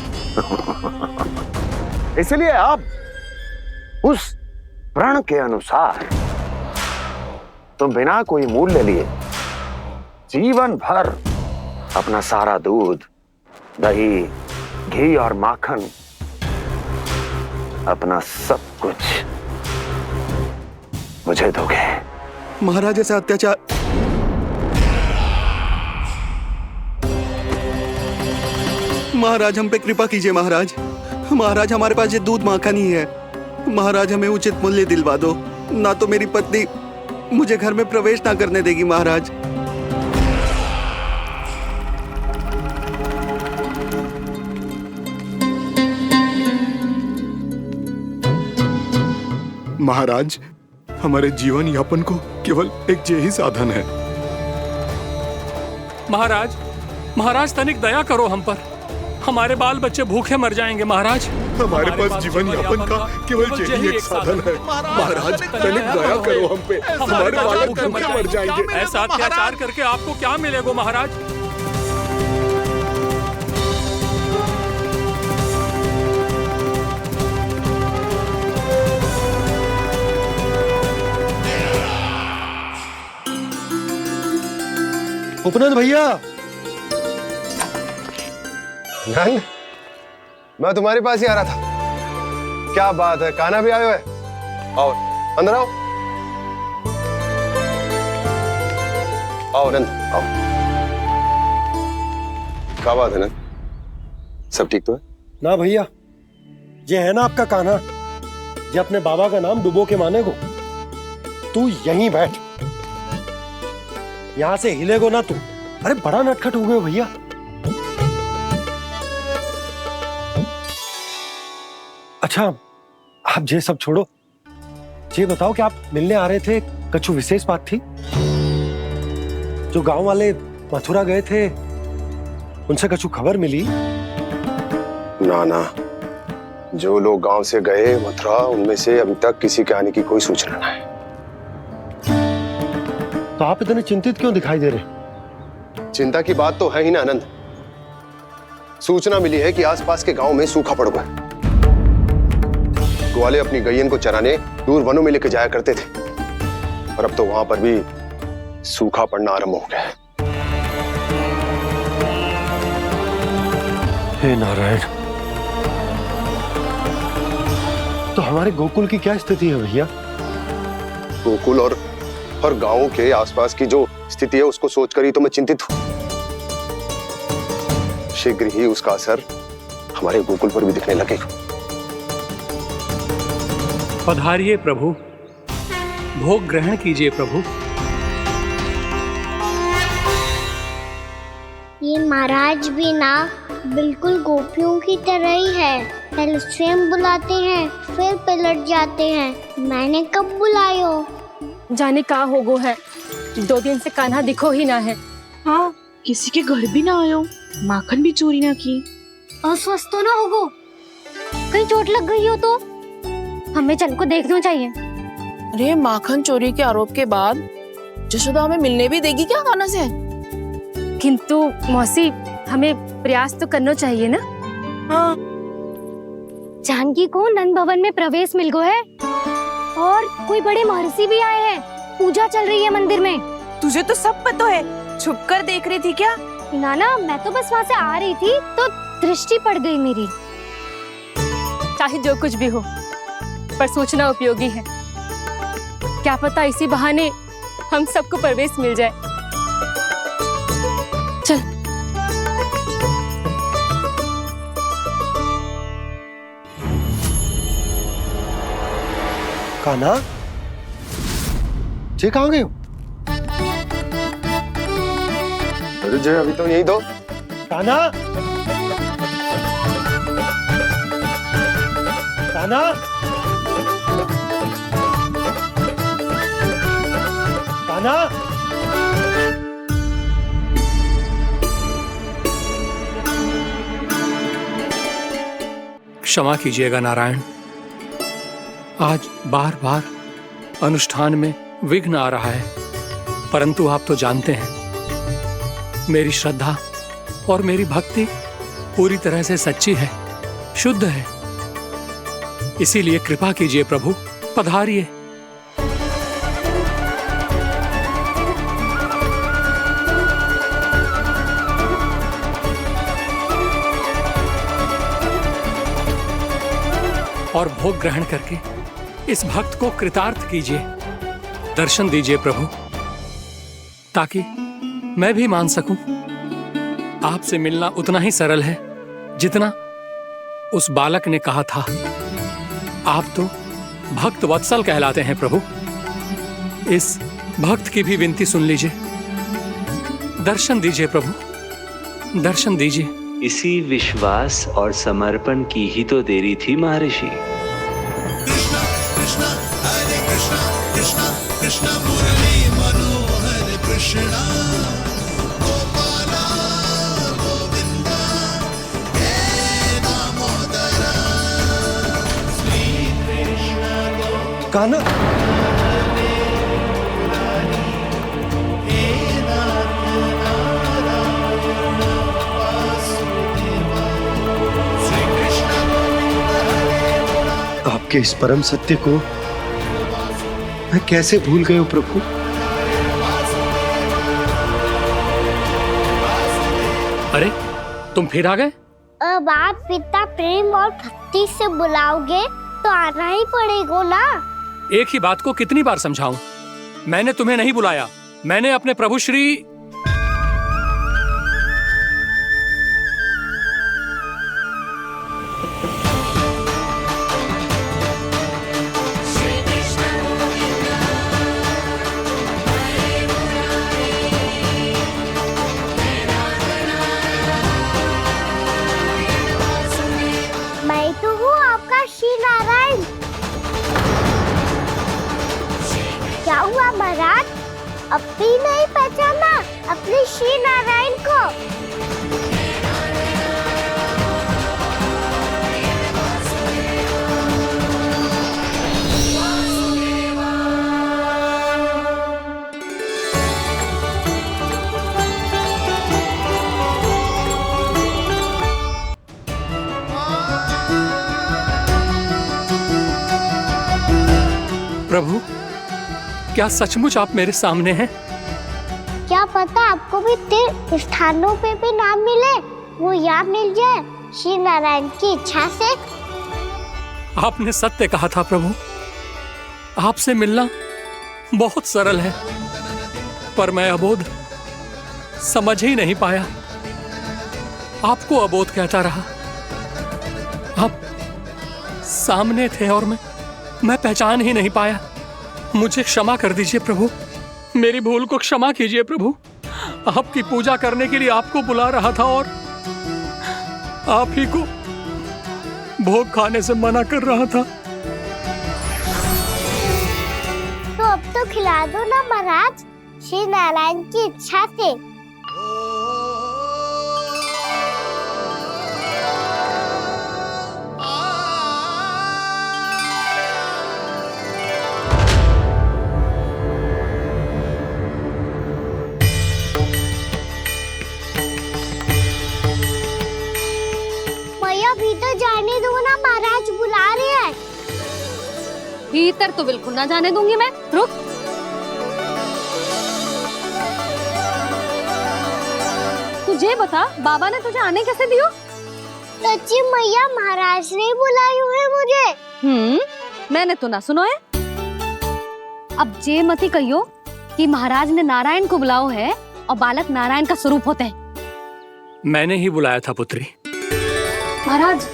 इसलिए अब उस प्रण के अनुसार तुम बिना कोई मूल्य लिए जीवन भर अपना सारा दूध, दही, घी और माखन, अपना सब कुछ मुझे दोगे। महाराज ऐसा अत्याचार। महाराज हम पे कृपा कीजिए। महाराज, महाराज हमारे पास ये दूध माखन ही है। महाराज हमें उचित मूल्य दिलवा दो, ना तो मेरी पत्नी मुझे घर में प्रवेश ना करने देगी। महाराज महाराज, हमारे जीवन यापन को केवल एक यही साधन है। महाराज, महाराज तनिक दया करो हम पर। हमारे बाल बच्चे भूखे मर जाएंगे महाराज। हमारे पास जीवन यापन का केवल यही एक साधन है। महाराज तनिक दया करो हम पे, हमारे बालक भूखे मर जाएंगे। ऐसा अत्याचार करके आपको क्या मिलेगा महाराज? उपनंद भैया। नंद, मैं तुम्हारे पास ही आ रहा था। क्या बात है, कान्हा भी आए हुए? आओ अंदर आओ। आओ नंद आओ। क्या बात है नंद, सब ठीक तो है? ना भैया, ये है ना आपका कान्हा, ये अपने बाबा का नाम डुबो के माने को। तू यहीं बैठ, यहां से हिलेगो ना तू। अरे बड़ा नटखट हो गए भैया। अच्छा, आप ये सब छोड़ो, ये बताओ कि आप मिलने आ रहे थे, कछु विशेष बात थी? जो गांव वाले मथुरा गए थे, उनसे कछु खबर मिली? ना ना, जो लोग गांव से गए मथुरा, उनमें से अभी तक किसी के आने की कोई सूचना नहीं है। तो आप इतने चिंतित क्यों दिखाई दे रहे? चिंता की बात तो है ही ना आनंद। सूचना मिली है कि आसपास के गांव में सूखा पड़ गया। ग्वाले अपनी गैयन को चराने दूर वनों में लेके जाया करते थे, और अब तो वहां पर भी सूखा पड़ना आरंभ हो गया है। हे नारायण, तो हमारे गोकुल की क्या स्थिति है भैया? गोकुल और गांवों के आसपास की जो स्थिति है उसको सोचकर ही तो मैं चिंतित हूं। शीघ्र ही उसका असर हमारे गोकुल पर भी दिखने लगेगा। पधारिए प्रभु, भोग ग्रहण कीजिए प्रभु। ये महाराज भी ना बिल्कुल गोपियों की तरह ही है। पहले स्वयं बुलाते हैं, फिर पलट जाते हैं। मैंने कब बुलाई हो? जाने कहाँ होगो है, 2 दिन से कान्हा दिखो ही ना है। हाँ, किसी के घर भी ना आयो, माखन भी चोरी ना की। अस्वस्थ तो ना होगो? कहीं चोट लग गई हो तो? हमें चल को देखना चाहिए। अरे माखन चोरी के आरोप के बाद जशोदा हमें मिलने भी देगी क्या कान्हा से? किंतु मौसी, हमें प्रयास तो करना चाहिए ना। हाँ। जानकी को नंद भवन में प्रवेश मिल गो है और कोई बड़े महर्षि भी आए हैं। पूजा चल रही है मंदिर में। तुझे तो सब पता है, छुप कर देख रही थी क्या? ना, मैं तो बस वहाँ से आ रही थी तो दृष्टि पड़ गई मेरी। चाहे जो कुछ भी हो, पर सूचना उपयोगी है। क्या पता इसी बहाने हम सबको प्रवेश मिल जाए। चल। कान्हा, जी कहाँ गए हो? अरे जय, अभी तो यही दो। कान्हा, कान्हा, कान्हा। क्षमा कीजिएगा नारायण, आज बार बार अनुष्ठान में विघ्न आ रहा है, परंतु आप तो जानते हैं मेरी श्रद्धा और मेरी भक्ति पूरी तरह से सच्ची है, शुद्ध है। इसीलिए कृपा कीजिए प्रभु, पधारिए। और भोग ग्रहण करके इस भक्त को कृतार्थ कीजिए। दर्शन दीजिए प्रभु, ताकि मैं भी मान सकूं। आपसे मिलना उतना ही सरल है जितना उस बालक ने कहा था। आप तो भक्त वत्सल कहलाते हैं प्रभु। इस भक्त की भी विनती सुन लीजिए। दर्शन दीजिए प्रभु, दर्शन दीजिए। इसी विश्वास और समर्पण की ही तो देरी थी महर्षि। कृष्णा कृष्णा हरे कृष्णा, कृष्णा कृष्णा मुरली मनोहर कृष्णा, गोपाला गोविंदा हे दामोदरा, श्री कृष्ण कान्हा, आपके इस परम सत्य को मैं कैसे भूल गया हूं प्रभु। अरे तुम फिर आ गए? अब आप इतना प्रेम और भक्ति से बुलाओगे तो आना ही पड़ेगा ना। एक ही बात को कितनी बार समझाऊं? मैंने तुम्हें नहीं बुलाया, मैंने अपने प्रभु श्री मैं तो हूँ आपका श्री नारायण। क्या हुआ महाराज, अब भी नहीं पहचाना अपने श्री नारायण को? प्रभु, क्या सचमुच आप मेरे सामने हैं? क्या पता आपको भी तीर्थ स्थानों पे भी नाम मिले, वो यहाँ मिल जाए श्री नारायण की इच्छा से। आपने सत्य कहा था प्रभु, आपसे मिलना बहुत सरल है, पर मैं अबोध समझ ही नहीं पाया। आपको अबोध कहता रहा। आप सामने थे और मैं पहचान ही नहीं पाया। मुझे क्षमा कर दीजिए प्रभु, मेरी भूल को क्षमा कीजिए प्रभु। आपकी पूजा करने के लिए आपको बुला रहा था और आप ही को भोग खाने से मना कर रहा था। तो अब तो खिला दो ना महाराज, श्री नारायण की इच्छा से। मैया भीतर जाने दो ना, महाराज बुला रहे हैं। भीतर तो बिल्कुल ना जाने दूंगी मैं। रुक। तुझे बता, बाबा ने तुझे आने कैसे दियो? सच्ची मैया, महाराज ने बुलाई हुई मुझे। मैंने तो ना सुनो है। अब जे मती कहियो कि महाराज ने नारायण को बुलाओ है और बालक नारायण का स्वरूप होते हैं। मैंने ही बुलाया था पुत्री। महाराज,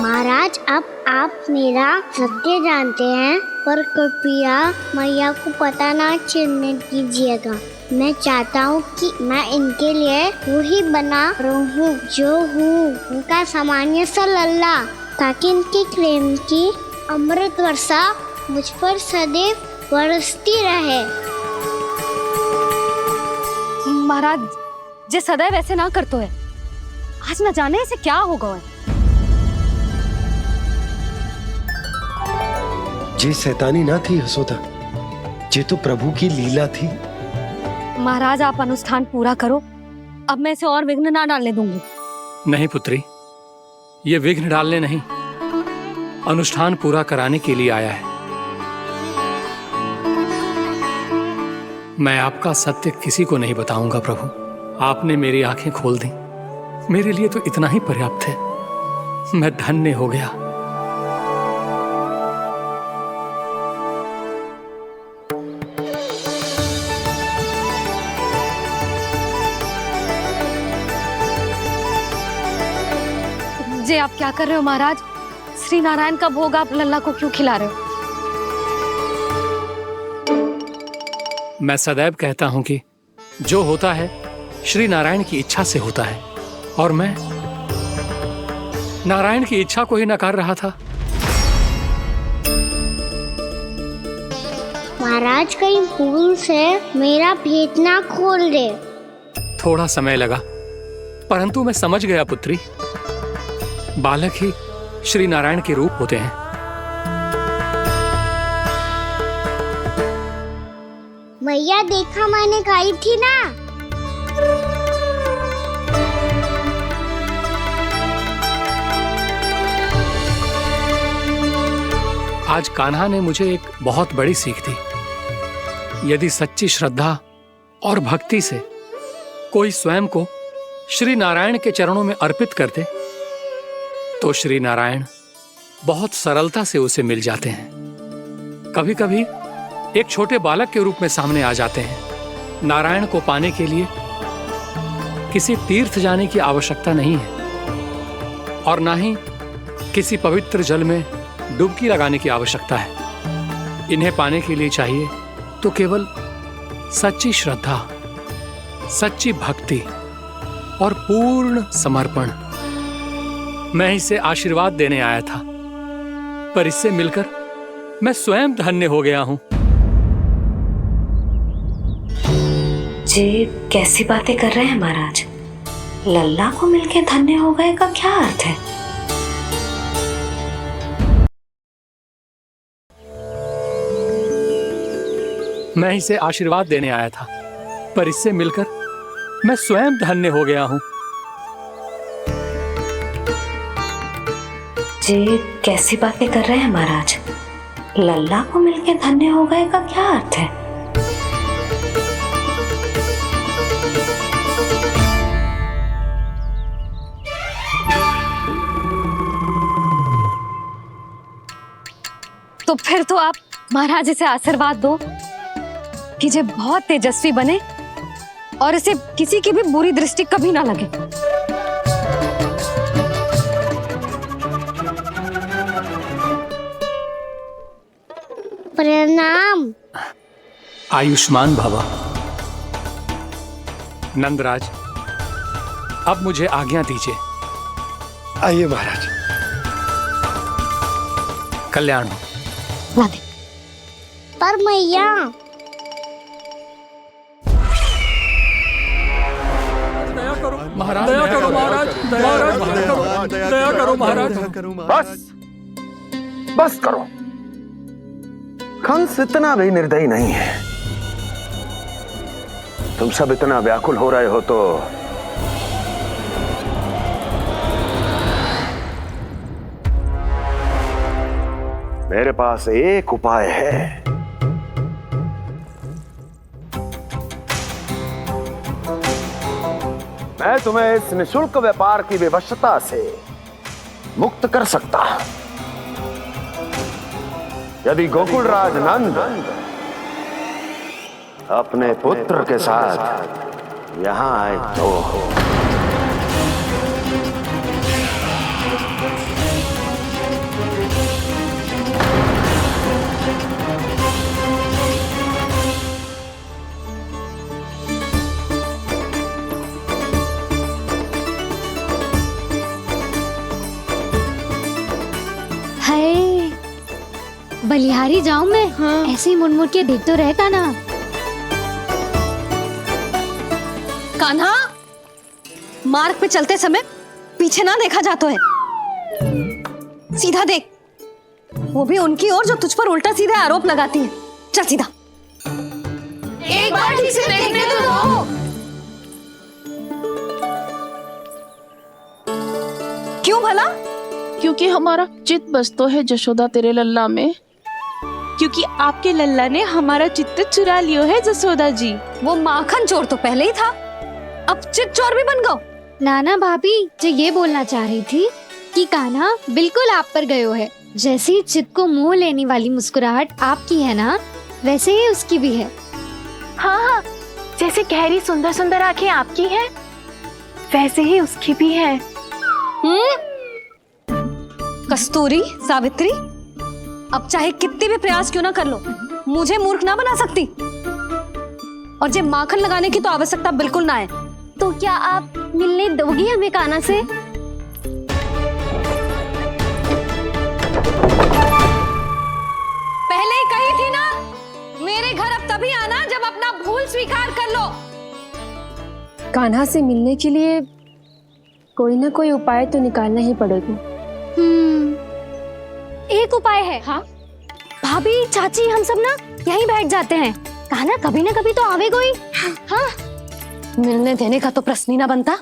महाराज अब आप मेरा सत्य जानते हैं, पर कृपया मैया को पता ना चलने दीजिएगा। मैं चाहता हूँ कि मैं इनके लिए वही बना रहूँ जो हूँ, उनका सामान्य सा लल्ला, ताकि इनके प्रेम की अमृत वर्षा मुझ पर सदैव बरसती रहे। महाराज जे सदैव ऐसे ना करतो है, आज न जाने इसे क्या होगा है। जे शैतानी ना थी यशोदा, जे तो प्रभु की लीला थी। महाराज आप अनुष्ठान पूरा करो, अब मैं इसे और विघ्न ना डालने दूंगी। नहीं पुत्री, ये विघ्न डालने नहीं, अनुष्ठान पूरा कराने के लिए आया है। मैं आपका सत्य किसी को नहीं बताऊंगा प्रभु। आपने मेरी आंखें खोल दी, मेरे लिए तो इतना ही पर्याप्त है। मैं धन्य हो गया। जे आप क्या कर रहे हो महाराज? श्री नारायण का भोग आप लल्ला को क्यों खिला रहे हो? मैं सदैव कहता हूं कि जो होता है श्री नारायण की इच्छा से होता है, और मैं नारायण की इच्छा को ही नकार रहा था। महाराज कहीं भूल से मेरा भेद ना खोल दे। थोड़ा समय लगा, परंतु मैं समझ गया पुत्री। बालक ही श्री नारायण के रूप होते हैं। मैया देखा, मैंने कही थी ना। आज कान्हा ने मुझे एक बहुत बड़ी सीख दी। यदि सच्ची श्रद्धा और भक्ति से कोई स्वयं को श्री नारायण के चरणों में अर्पित कर दे, तो श्री नारायण बहुत सरलता से उसे मिल जाते हैं। कभी कभी एक छोटे बालक के रूप में सामने आ जाते हैं। नारायण को पाने के लिए किसी तीर्थ जाने की आवश्यकता नहीं है, और ना ही किसी पवित्र जल में डुबकी लगाने की आवश्यकता है। इन्हें पाने के लिए चाहिए तो केवल सच्ची श्रद्धा, सच्ची भक्ति और पूर्ण समर्पण। मैं इसे आशीर्वाद देने आया था, पर इससे मिलकर मैं स्वयं धन्य हो गया हूं। जे कैसी बातें कर रहे हैं महाराज? लल्ला को मिलके धन्य हो गए का क्या अर्थ है? मैं इसे आशीर्वाद देने आया था, पर इससे मिलकर मैं स्वयं धन्य हो गया हूं। जे कैसी बातें कर रहे हैं महाराज? लल्ला को मिलके धन्य हो गए का क्या अर्थ है? तो फिर तो आप महाराज इसे आशीर्वाद दो कि ये बहुत तेजस्वी बने और इसे किसी की भी बुरी दृष्टि कभी ना लगे। आयुष्मान भवा। नंदराज, अब मुझे आज्ञा दीजिए। आइए महाराज। कल्याण हो। पर मैया महाराज, दया करो महाराज, दया करो महाराज। बस करो। कंस इतना भी निर्दयी नहीं है। तुम सब इतना व्याकुल हो रहे हो तो मेरे पास एक उपाय है। मैं तुम्हें इस निशुल्क व्यापार की विवशता से मुक्त कर सकता। यदि गोकुलराज नंद अपने पुत्र के साथ यहां आए तो बलिहारी जाऊं मैं? हाँ। ऐसे ही मुड़ मुड़ के देख तो रहे कान्हा। कान्हा, मार्ग पे चलते समय पीछे ना देखा जाता है, सीधा देख। वो भी उनकी ओर जो तुझ पर उल्टा सीधे आरोप लगाती है। चल सीधा। एक बार ठीक से देखने तो दो। क्यों भला? क्योंकि हमारा चित्त बसतो है जशोदा तेरे लल्ला में। क्योंकि आपके लल्ला ने हमारा चित्त चुरा लियो है जसोदा जी। वो माखन चोर तो पहले ही था, अब चित्त चोर भी बन गो। नाना भाभी जो ये बोलना चाह रही थी कि कान्हा बिल्कुल आप पर गयो है। जैसे ही चित्त को मोह लेने वाली मुस्कुराहट आपकी है ना, वैसे ही उसकी भी है। हाँ हाँ, जैसे गहरी सुंदर सुंदर आंखें आपकी हैं, वैसे ही उसकी भी है। कस्तूरी, सावित्री, अब चाहे कितने भी प्रयास क्यों ना कर लो, मुझे मूर्ख ना बना सकती। और जब माखन लगाने की तो आवश्यकता बिल्कुल ना है। तो क्या आप मिलने दोगी हमें कान्हा से? पहले ही कही थी ना, मेरे घर अब तभी आना जब अपना भूल स्वीकार कर लो। कान्हा से मिलने के लिए कोई ना कोई उपाय तो निकालना ही पड़ेगा। एक उपाय है। हाँ भाभी, चाची, हम सब ना यहीं बैठ जाते हैं। कान्हा कभी ना कभी तो आवेगा ही। हाँ, मिलने देने का तो प्रश्न ही ना बनता।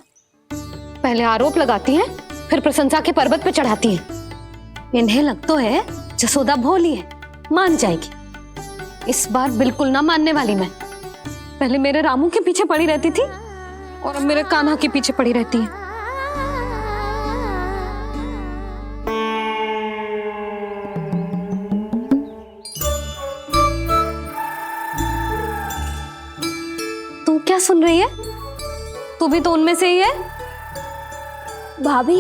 पहले आरोप लगाती हैं, फिर प्रशंसा के पर्वत पे चढ़ाती हैं। इन्हें लगता है जसोदा भोली है, मान जाएगी। इस बार बिल्कुल ना मानने वाली मैं। पहले मेरे रामू के पीछे पड़ी रहती थी और अब मेरे कान्हा के पीछे पड़ी रहती है। क्या सुन रही है? तू भी तो उनमें से ही है। भाभी,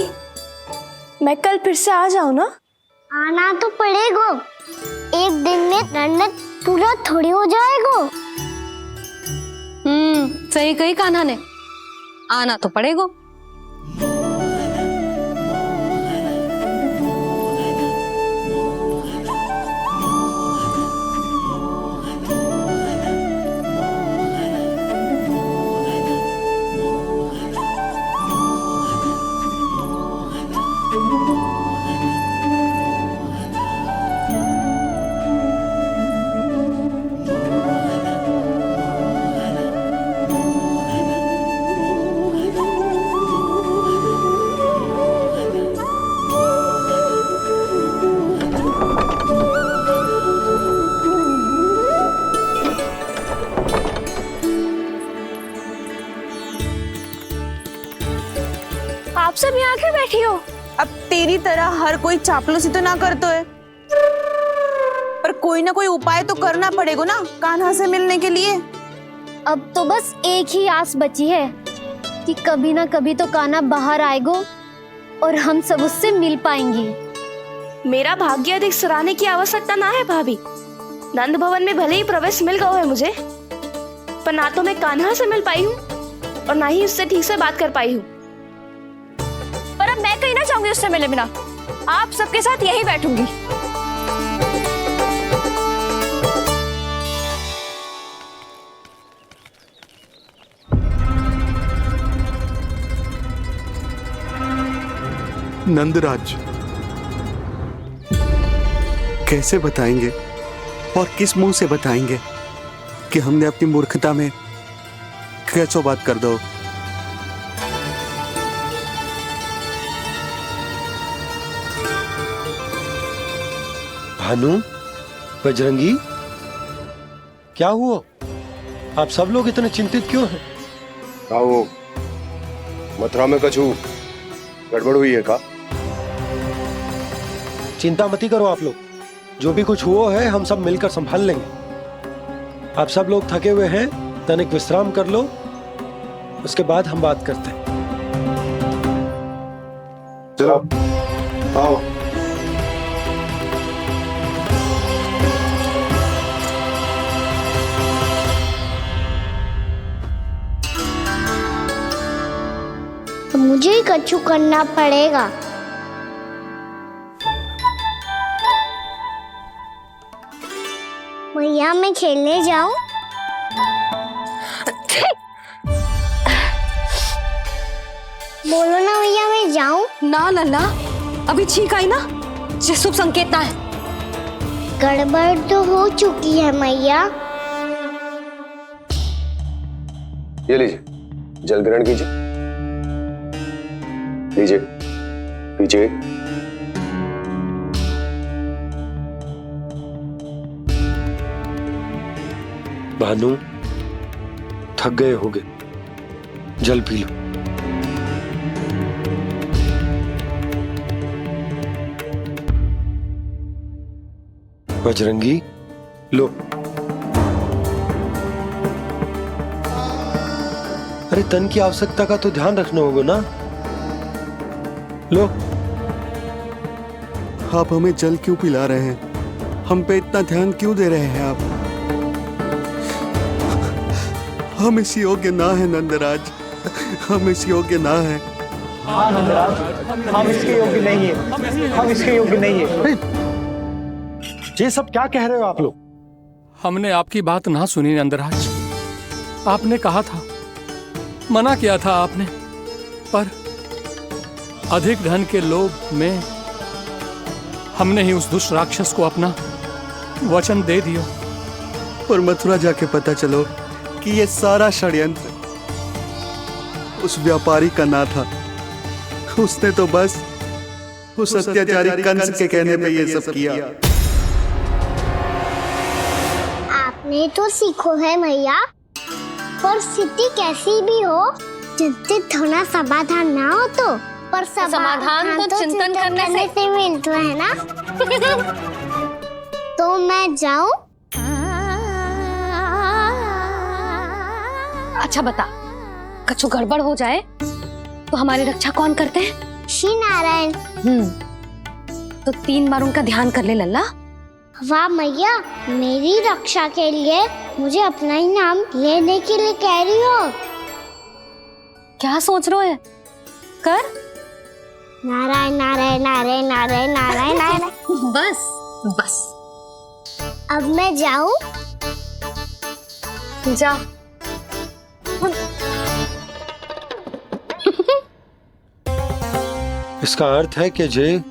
मैं कल फिर से आ जाऊं ना? आना तो पड़ेगा। एक दिन में रन्नत पूरा थोड़ी हो जाएगा। सही कही कान्हा ने, आना तो पड़ेगा। आप सब यहाँ आके बैठी हो? अब तेरी तरह हर कोई चापलूसी तो ना करतो है, पर कोई ना कोई उपाय तो करना पड़ेगा ना कान्हा से मिलने के लिए। अब तो बस एक ही आस बची है कि कभी ना कभी तो कान्हा बाहर आएगा और हम सब उससे मिल पाएंगे। मेरा भाग्य अधिक सराहने की आवश्यकता ना है भाभी। नंद भवन में भले ही प्रवेश मिल गया है मुझे, पर ना तो मैं कान्हा से मिल पाई हूँ और ना ही उससे ठीक से बात कर पाई हूँ। पर अब मैं कहीं ना जाऊंगी उससे मिले बिना, आप सबके साथ यहीं बैठूंगी। नंदराज, कैसे बताएंगे और किस मुंह से बताएंगे कि हमने अपनी मूर्खता में कैसो बात कर दो। भानु, बजरंगी, क्या हुआ? आप सब लोग इतने चिंतित क्यों हैं? क्या हो, मथुरा में कछु गड़बड़ हुई है का? चिंता मती करो आप लोग, जो भी कुछ हुआ है हम सब मिलकर संभाल लेंगे। आप सब लोग थके हुए हैं, तनिक विश्राम कर लो, उसके बाद हम बात करते हैं। चलो आओ। तो मुझे ही कछु करना पड़ेगा। मैया मैं खेलने जाऊं? बोलो ना भैया मैं जाऊं? ना लल्ला, अभी छींक आई ना, ये शुभ संकेत ना है। गड़बड़ तो हो चुकी है मैया। ये लीजिए, जल ग्रहण कीजिए। लीजिए, पीजिए। भानु, थक गए होगे, जल पी लो। बजरंगी, लो। अरे तन की आवश्यकता का तो ध्यान रखना होगा ना, लो। आप हमें जल क्यों पिला रहे हैं? हम पे इतना ध्यान क्यों दे रहे हैं आप? हम इस योग्य ना है नंदराज, हम इस योग्य ना है। हाँ नंदराज, हम इसके योग्य नहीं है, हम इसके योग्य नहीं है। ये सब क्या कह रहे हो आप लोग? हमने आपकी बात ना सुनी नंदराज। आपने कहा था, मना किया था आपने, पर अधिक धन के लोभ में हमने ही उस दुष्ट राक्षस को अपना वचन दे दिया। पर मथुरा जाके पता चलो कि ये सारा षड्यंत्र उस व्यापारी का ना था। उसने तो बस उस अत्याचारी कंस के कहने पे ये सब किया। आपने तो सीखो है मैया, पर स्थिति कैसी भी हो, चिंतित होना समाधान ना हो तो, पर समाधान तो चिंतन करने से मिलता है ना। तो मैं जाऊं? अच्छा बता, कछु गड़बड़ हो जाए तो हमारी रक्षा कौन करते हैं? श्री नारायण। तो 3 बार उनका ध्यान कर ले लल्ला। वाह मैया, मेरी रक्षा के लिए मुझे अपना ही नाम लेने के लिए कह रही हो? क्या सोच रहे हो? कर। नारायण नारायण नारायण नारायण नारायण नारायण। बस बस। अब मैं जाऊं? जा। इसका अर्थ है कि जे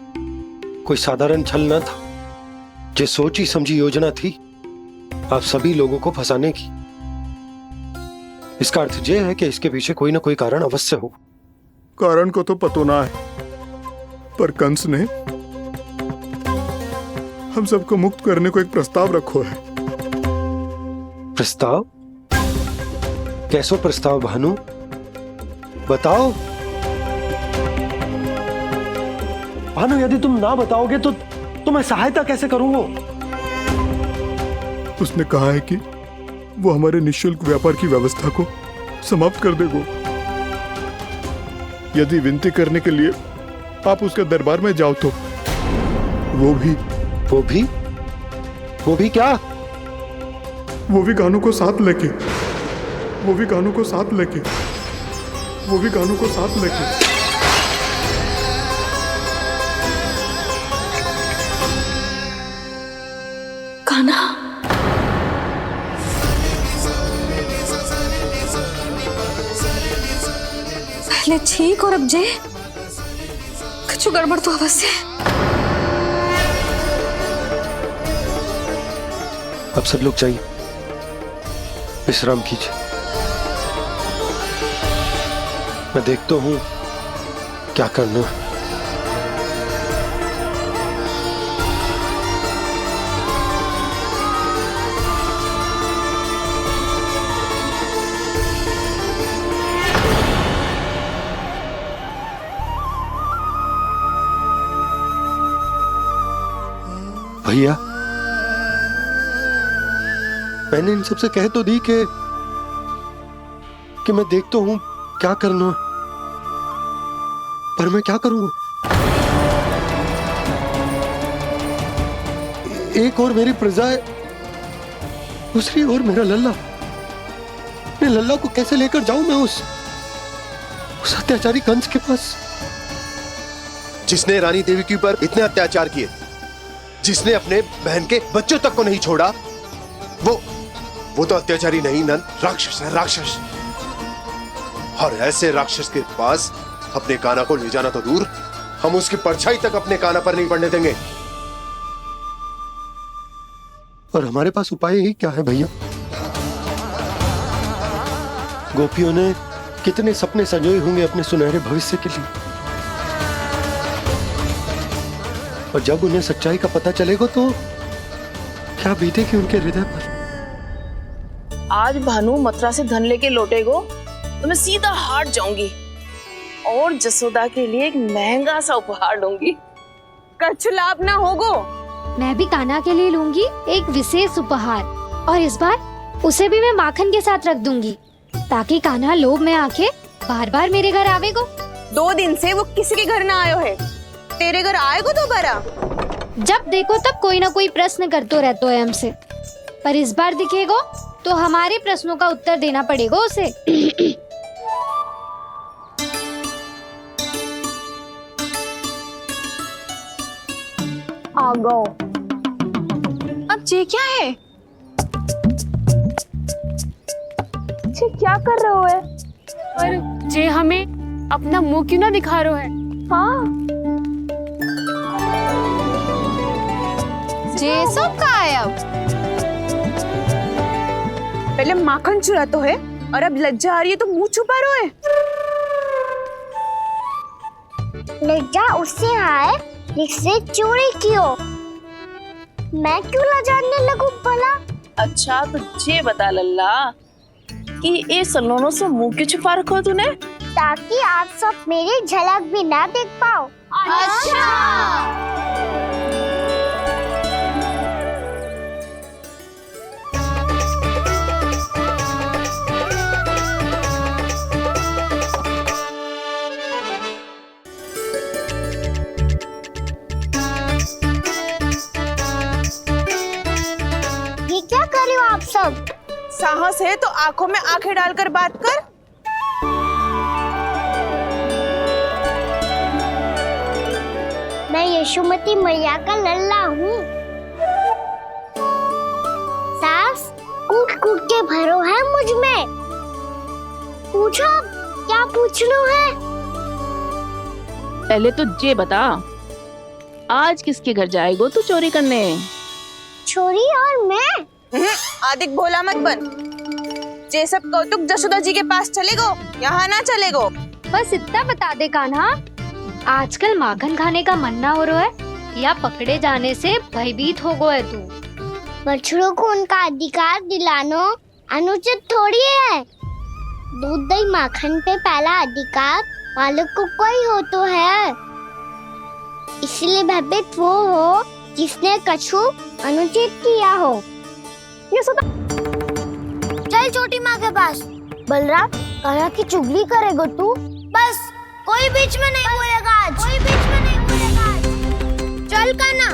कोई साधारण छल न था, जे सोची समझी योजना थी आप सभी लोगों को फंसाने की। इसका अर्थ ये है कि इसके पीछे कोई ना कोई कारण अवश्य हो। कारण को तो पतो ना है, पर कंस ने हम सबको मुक्त करने को एक प्रस्ताव रखो है। प्रस्ताव? कैसो प्रस्ताव भानु, बताओ। भानु, यदि तुम ना बताओगे तो मैं सहायता कैसे करूंगा? उसने कहा है कि वो हमारे निःशुल्क व्यापार की व्यवस्था को समाप्त कर देगा यदि विनती करने के लिए आप उसके दरबार में जाओ तो। वो भी क्या? वो भी कानों को साथ लेके, वो भी कानों को साथ लेके, वो भी कानों को साथ लेके। कान्हा, पहले ठीक और अब जे कुछ गड़बड़ तो अवश्य। अब सब लोग चाहिए, विश्राम कीजिए। मैं देखता हूं क्या करना है। भैया, मैंने इन सबसे कह तो दी कि मैं देखता हूं क्या करना है, पर मैं क्या करूंगा? एक और मेरी प्रजा है, दूसरी ओर मेरा लल्ला। मैं लल्ला को कैसे लेकर जाऊं मैं उस अत्याचारी कंस के पास? जिसने रानी देवी के ऊपर इतने अत्याचार किए, जिसने अपने बहन के बच्चों तक को नहीं छोड़ा, वो तो अत्याचारी नहीं नंद, राक्षस है, राक्षस। और ऐसे राक्षस के पास अपने कान्हा को ले जाना तो दूर, हम उसकी परछाई तक अपने कान्हा पर नहीं पड़ने देंगे। और हमारे पास उपाय ही क्या है भैया? गोपियों ने कितने सपने संजोए होंगे अपने सुनहरे भविष्य के लिए, और जब उन्हें सच्चाई का पता चलेगा तो क्या बीतेगी उनके हृदय पर? आज भानु मथुरा से धन लेके लौटेगो तो मैं सीधा हाट जाऊंगी और जसोदा के लिए एक महंगा सा उपहार लूंगी। कछु लाभ ना होगो। मैं भी कान्हा के लिए लूंगी एक विशेष उपहार, और इस बार उसे भी मैं माखन के साथ रख दूंगी, ताकि कान्हा लोभ में आके बार बार मेरे घर आवेगो। 2 दिन से वो किसी के घर ना आयो है, तेरे घर आएगो दोबारा? जब देखो तब कोई ना कोई प्रश्न करते रहते है हमसे, पर इस बार दिखेगो तो हमारे प्रश्नों का उत्तर देना पड़ेगा उसे। आ गो। अब ये क्या है? ये क्या कर रहे हो है? पर जे हमें अपना मुंह क्यों ना दिखा रहे है? हाँ, जे सब का है अब? पहले माखन चुरा तो है, और अब लज्जा आ रही है तो मुंह छुपा रहे है। लज्जा उससे आए जिससे चोरी कियो। मैं क्यों लजाने लगूं भला? अच्छा तो ये बता लल्ला कि ये सलोनों से मुंह क्यों छुपा रखो तूने? ताकि आप सब मेरी झलक भी ना देख पाओ। अच्छा। ये क्या कर रहे हो आप सब? साहस है तो आंखों में आंखें डालकर बात कर। मैं यशोमती मैया का लल्ला हूँ। सास कूट कूट के भरो है मुझ में। पूछो क्या पूछना है? पहले तो ये बता, आज किसके घर जाएगो तू चोरी करने? छोरी और मैं? आदिक भोला मत बन। जे सब कौतुक जसोदा जी के पास चलेगो, यहाँ ना चलेगो। बस इतना बता दे कान्हा, आजकल माखन खाने का मन ना हो रहा है या पकड़े जाने से भयभीत हो गए तू? बछड़ों को उनका अधिकार दिलाना अनुचित थोड़ी है। दूध दही माखन पे पहला अधिकार मालिक को कोई हो तो है। इसलिए भयभीत वो हो जिसने कछु अनुचित किया हो। ये सुधा, चल छोटी माँ के पास। बलराम, कान्हा की चुगली करेगा तू? बस कोई बीच में नहीं बोलेगा आज। कोई बीच में नहीं बोलेगा आज। चल कान्हा।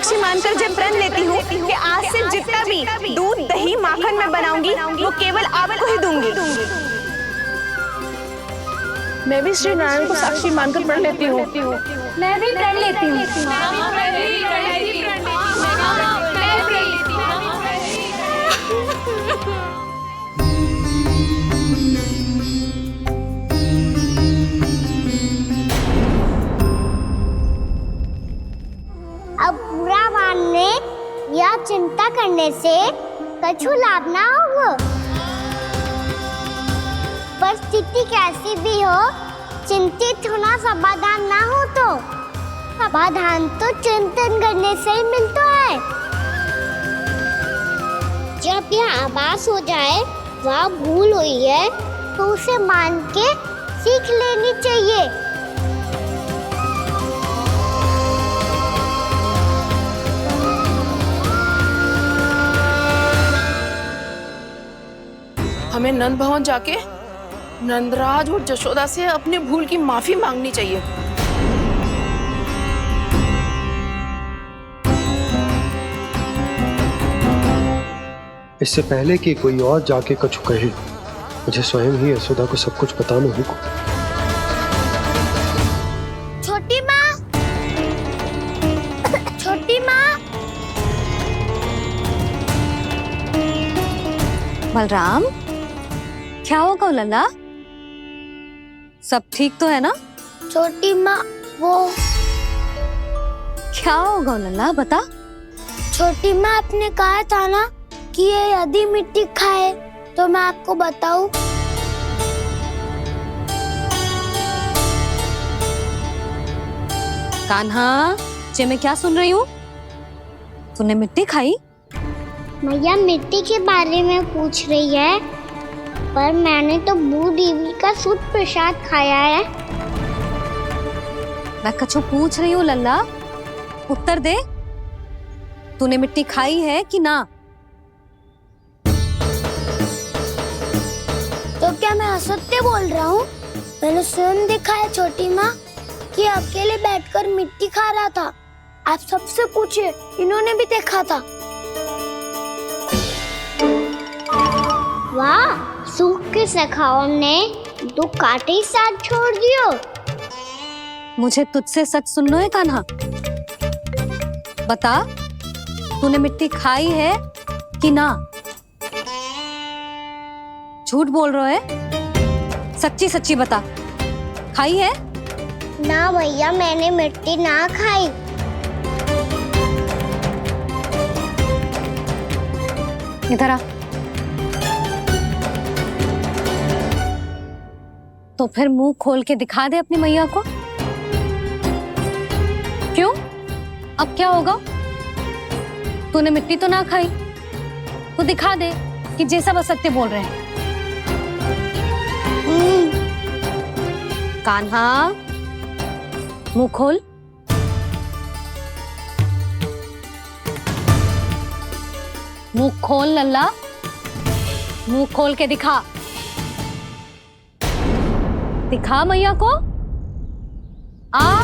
साक्षी मानकर जब प्रण लेती हूँ कि आज से जितना भी दूध दही माखन मैं बनाऊंगी वो केवल आपको ही दूंगी। मैं भी श्री नारायण को साक्षी मानकर प्रण लेती हूँ। मैं भी प्रण लेती हूँ। अब बुरा मानने या चिंता करने से कछु लाभ ना होगा। परिस्थिति कैसी भी हो, चिंतित होना समाधान ना हो तो समाधान तो चिंतन करने से ही मिलता है। जब यह आभास हो जाए वह भूल हुई है तो उसे मान के सीख लेनी चाहिए। हमें नंद भवन जाके नंदराज और जशोदा से अपनी भूल की माफी मांगनी चाहिए। इससे पहले कि कोई और जाके कछु कहे, मुझे स्वयं ही यशोदा को सब कुछ बताना होगा। छोटी माँ, छोटी माँ। बलराम, क्या होगा लल्ला? सब ठीक तो है ना? छोटी माँ, वो क्या होगा लल्ला, बता। छोटी माँ, आपने कहा था ना कि ये यदि मिट्टी खाए तो मैं आपको बताऊं। कान्हा, मैं क्या सुन रही हूँ? तूने मिट्टी खाई? मैया मिट्टी के बारे में पूछ रही है, पर मैंने तो भू देवी का शुद्ध प्रसाद खाया है। मैं कछु पूछ रही हूँ लल्ला, उत्तर दे। तूने मिट्टी खाई है कि ना? तो क्या मैं असत्य बोल रहा हूँ? मैंने स्वयं देखा है छोटी माँ कि अकेले बैठकर मिट्टी खा रहा था। आप सबसे पूछिए, इन्होंने भी देखा था। वाह, सूख के सखाओं ने दो कांटे ही साथ छोड़ दियो। मुझे तुझसे सच सुनना है कान्हा। बता, तूने मिट्टी खाई है कि ना? झूठ बोल रहा है, सच्ची सच्ची बता, खाई है? ना भैया, मैंने मिट्टी ना खाई। इधर आ। तो फिर मुंह खोल के दिखा दे अपनी मैया को। क्यों? अब क्या होगा? तूने मिट्टी तो ना खाई, तो दिखा दे कि जैसा वो सत्य बोल रहे हैं। कान्हा, मुंह खोल। मुंह खोल लल्ला, मुंह खोल के दिखा। दिखा मैया को। आ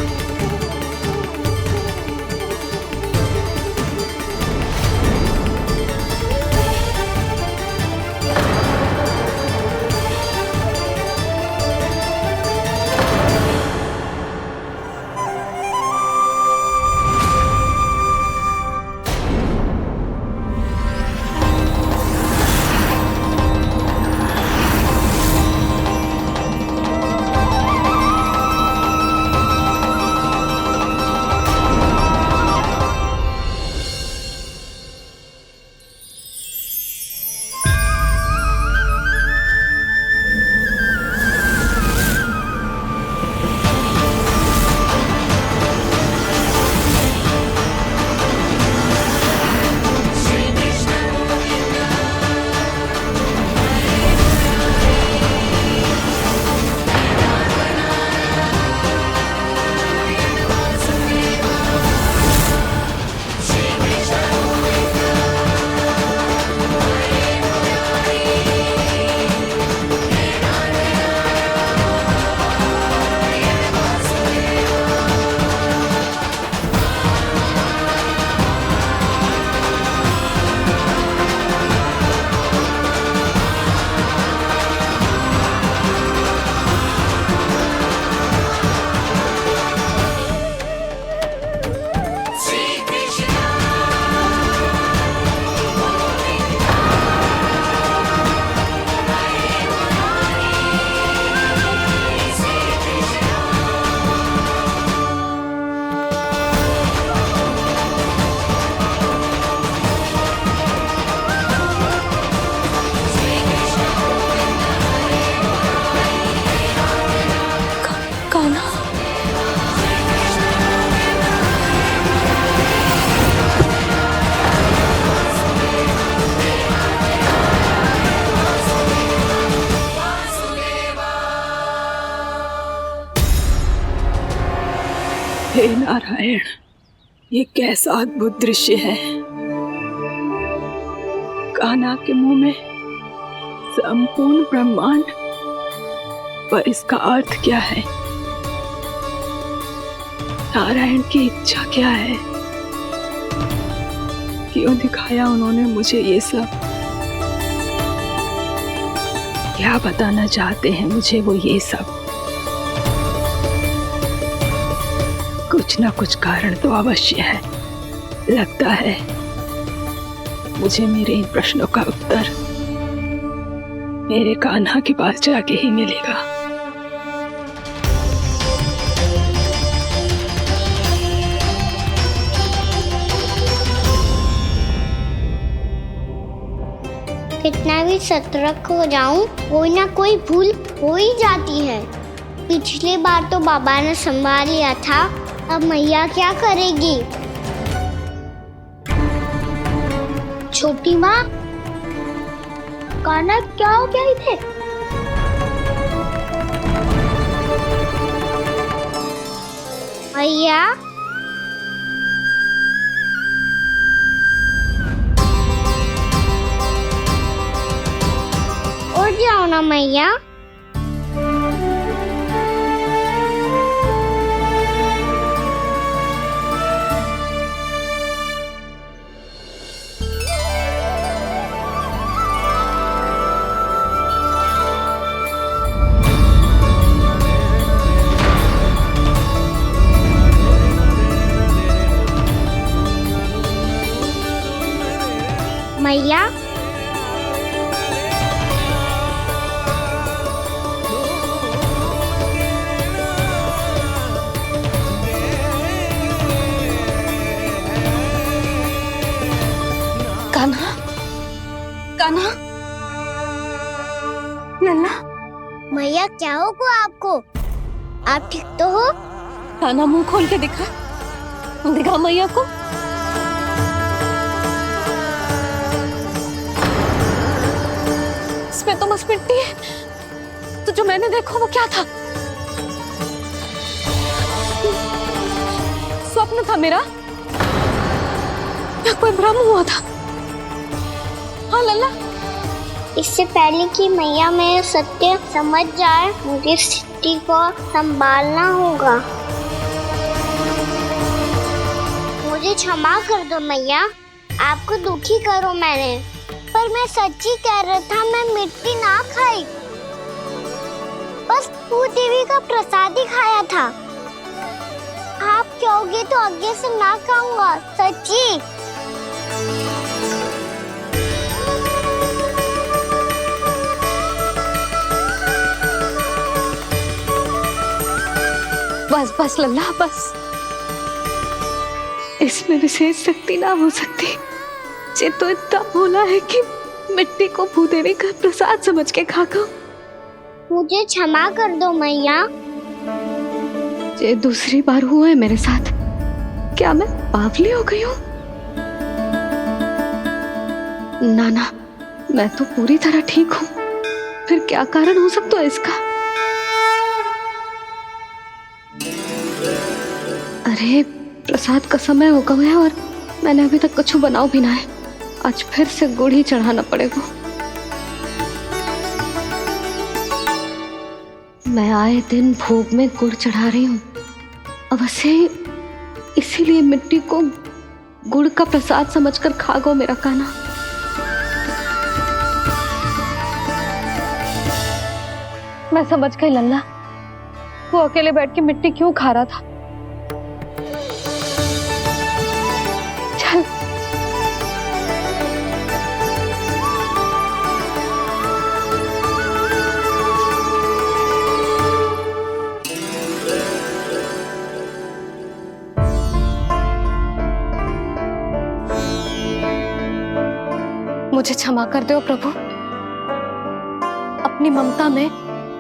हे नारायण, ये कैसा अद्भुत दृश्य है। कान्हा के मुंह में संपूर्ण ब्रह्मांड, पर इसका अर्थ क्या है? नारायण की इच्छा क्या है? क्यों दिखाया उन्होंने मुझे ये सब? क्या बताना चाहते हैं मुझे वो ये सब? कुछ ना कुछ कारण तो अवश्य है। लगता है मुझे मेरे इन प्रश्नों का उत्तर मेरे कान्हा के पास जाके ही मिलेगा। कितना भी सतर्क हो जाऊं, कोई ना कोई भूल हो ही जाती है। पिछली बार तो बाबा ने संभाल लिया था, अब मैया क्या करेगी? छोटी माँ, कान्हा क्या हो गया इधर? मैया, उठ जाओ ना मैया। मैया, कान्हा, कान्हा, लल्ला। मैया क्या होगा आपको? आप ठीक तो हो? कान्हा मुंह खोल के दिखा, दिखा मैया को। इसमें तो बस मिट्टी है, तो जो मैंने देखा वो क्या था? स्वप्न था मेरा या कोई भ्रम हुआ था? हाँ लल्ला, इससे पहले कि मैया मेरे सत्य समझ जाए, मुझे स्थिति को संभालना होगा। मुझे क्षमा कर दो मैया, आपको दुखी करो मैंने, पर मैं सच्ची कह रहा था। मैं मिट्टी ना खाई, बस भू देवी का प्रसाद ही खाया था। आप कहोगे तो आगे से ना खाऊंगा, सच्ची। बस बस लल्ला, बस। इसमें विशेष शक्ति ना हो सकती। ये तो इतना भोला है कि मिट्टी को भूदेवी का प्रसाद समझ के खागा। मुझे क्षमा कर दो मैया। ये दूसरी बार हुआ है मेरे साथ। क्या मैं बावली हो गई हूँ? ना ना, मैं तो पूरी तरह ठीक हूँ। फिर क्या कारण हो सकता है इसका? अरे प्रसाद का समय हो गया है और मैंने अभी तक कुछ बनाओ भी ना है। आज फिर से गुड़ ही चढ़ाना पड़ेगा। मैं आए दिन भोग में गुड़ चढ़ा रही हूँ, अवश्य इसीलिए मिट्टी को गुड़ का प्रसाद समझकर खा गो मेरा कान्हा। मैं समझ गई लल्ला, वो अकेले बैठ के मिट्टी क्यों खा रहा था। चल मुझे क्षमा कर दो प्रभु। अपनी ममता में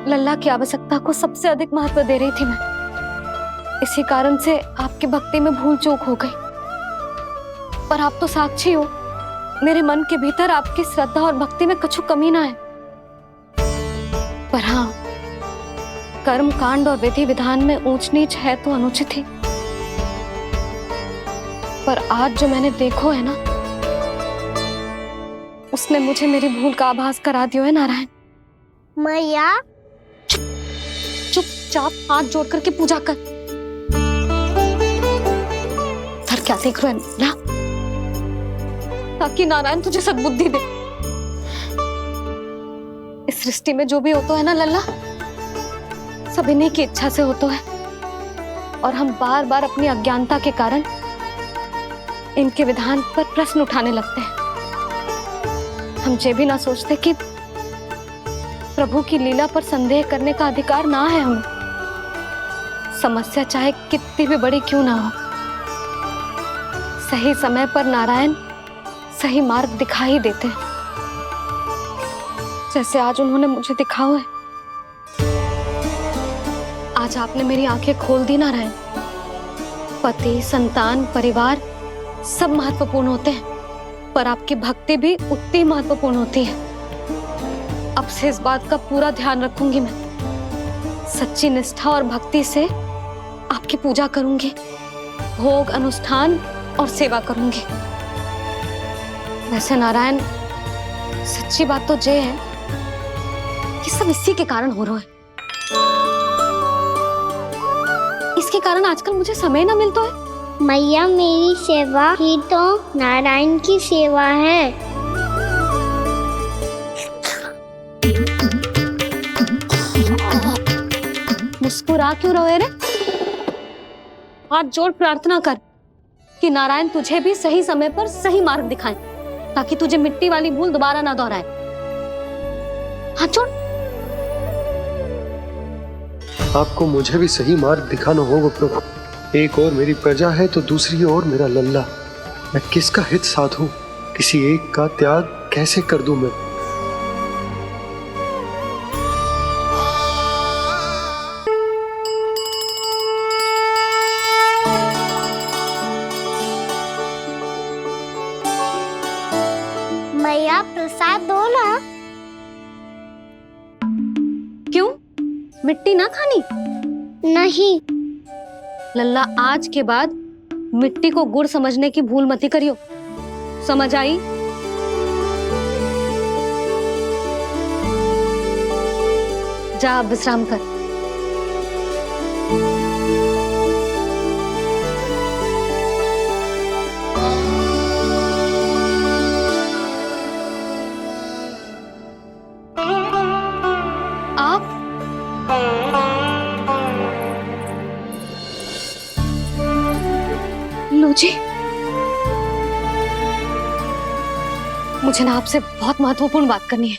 लल्ला की आवश्यकता को सबसे अधिक महत्व दे रही थी मैं। इसी कारण से आपकी भक्ति में भूल चूक हो गई। पर आप तो साक्षी हो, मेरे मन के भीतर आपकी श्रद्धा और भक्ति में कुछ कमी ना है। पर हाँ, कर्म कांड और विधि विधान में ऊंच नीच है तो अनुचित ही। पर आज जो मैंने देखो है ना, उसने मुझे मेरी भूल का आभास करा दियो है नारायण। मैया चुपचाप हाथ जोड़ करके पूजा कर। सर क्या देख रहे हैं ना, ताकि नारायण तुझे सद्बुद्धि दे। इस सृष्टि में जो भी होता है ना लल्ला, सब इन्हीं की इच्छा से होता है, और हम बार बार अपनी अज्ञानता के कारण इनके विधान पर प्रश्न उठाने लगते हैं। हम ये भी ना सोचते कि प्रभु की लीला पर संदेह करने का अधिकार ना है हमें। समस्या चाहे कितनी भी बड़ी क्यों ना हो, सही समय पर नारायण सही मार्ग दिखा ही देते हैं, जैसे आज उन्होंने मुझे दिखाओ है। आज आपने मेरी आंखें खोल दी नारायण। पति, संतान, परिवार सब महत्वपूर्ण होते हैं, पर आपकी भक्ति भी उतनी महत्वपूर्ण होती है। अब से इस बात का पूरा ध्यान रखूंगी मैं। सच्ची निष्ठा और भक्ति से आपकी पूजा करूंगी, भोग, अनुष्ठान और सेवा करूंगी। वैसे नारायण, सच्ची बात तो ये है कि सब इसी के कारण हो रहा है। इसके कारण आजकल मुझे समय ना मिलता है। मैया, मेरी सेवा ही तो नारायण की सेवा है। मुस्कुरा क्यों रहे रे? हाथ जोड़ प्रार्थना कर कि नारायण तुझे भी सही समय पर सही मार्ग दिखाएं, ताकि तुझे मिट्टी वाली भूल दोबारा ना दोहराए। हाथ जोड़। आपको मुझे भी सही मार्ग दिखाना होगा प्रभु। एक और मेरी प्रजा है तो दूसरी ओर मेरा लल्ला। मैं किसका हित साधूं? किसी एक का त्याग कैसे कर दूं मैं? मैया, प्रसाद दो ना। क्यों? मिट्टी ना खानी? नहीं। लल्ला, आज के बाद मिट्टी को गुड़ समझने की भूल मत करियो। समझ आई? जा विश्राम कर। आप लो जी, मुझे ना आपसे बहुत महत्वपूर्ण बात करनी है।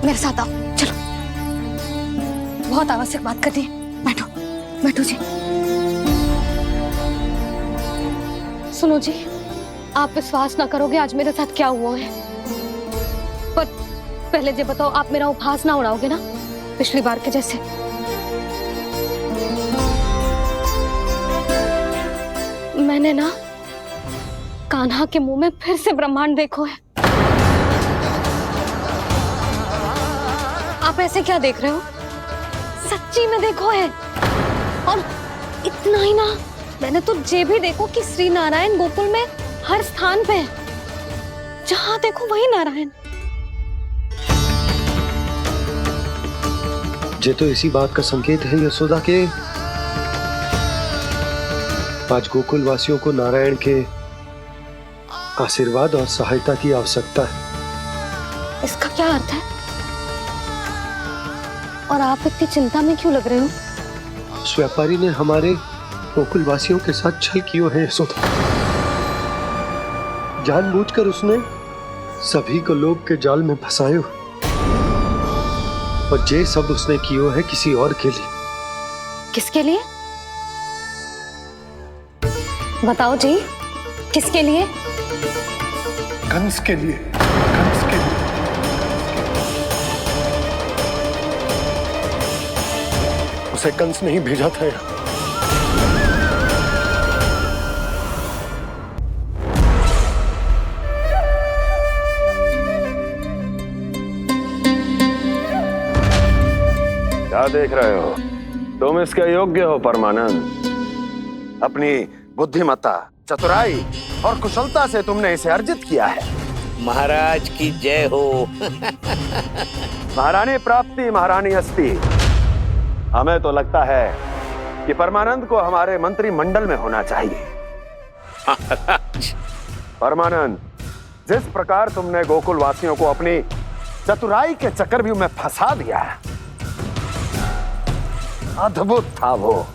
मेरे साथ आओ, चलो। बहुत आवश्यक बात करनी है। बैठो, बैठो जी। सुनो जी, आप विश्वास ना करोगे आज मेरे साथ क्या हुआ है। पर पहले ये बताओ, आप मेरा उपहास ना उड़ाओगे ना, पिछली बार के जैसे? मैंने ना कान्हा के मुंह में फिर से ब्रह्मांड देखो है। आप ऐसे क्या देख रहे हो? सच्ची में देखो है। और इतना ही ना, मैंने तो ये भी देखो कि श्री नारायण गोकुल में हर स्थान पे है। जहां देखो वही नारायण। ये तो इसी बात का संकेत है यशोदा के आज गोकुल वासियों को नारायण के आशीर्वाद और सहायता की आवश्यकता है। इसका क्या अर्थ है? और आप इतनी चिंता में क्यों लग रहे हो? उस व्यापारी ने हमारे गोकुल वासियों के साथ छल किया है यशोदा। जानबूझकर उसने सभी को लोभ के जाल में फंसायो, और ये सब उसने किया है किसी और के लिए। किसके लिए? बताओ जी, किसके लिए? कंस के लिए। कंस के लिए। उसे कंस नहीं भेजा था यहाँ। क्या देख रहे हो? तुम इसके योग्य हो परमानंद। अपनी बुद्धिमत्ता, चतुराई और कुशलता से तुमने इसे अर्जित किया है। महाराज की जय हो। महारानी प्राप्ति महारानी अस्ति। हमें तो लगता है कि परमानंद को हमारे मंत्रिमंडल में होना चाहिए। परमानंद, जिस प्रकार तुमने गोकुल वासियों को अपनी चतुराई के चक्रव्यूह में फंसा दिया, अद्भुत था वो।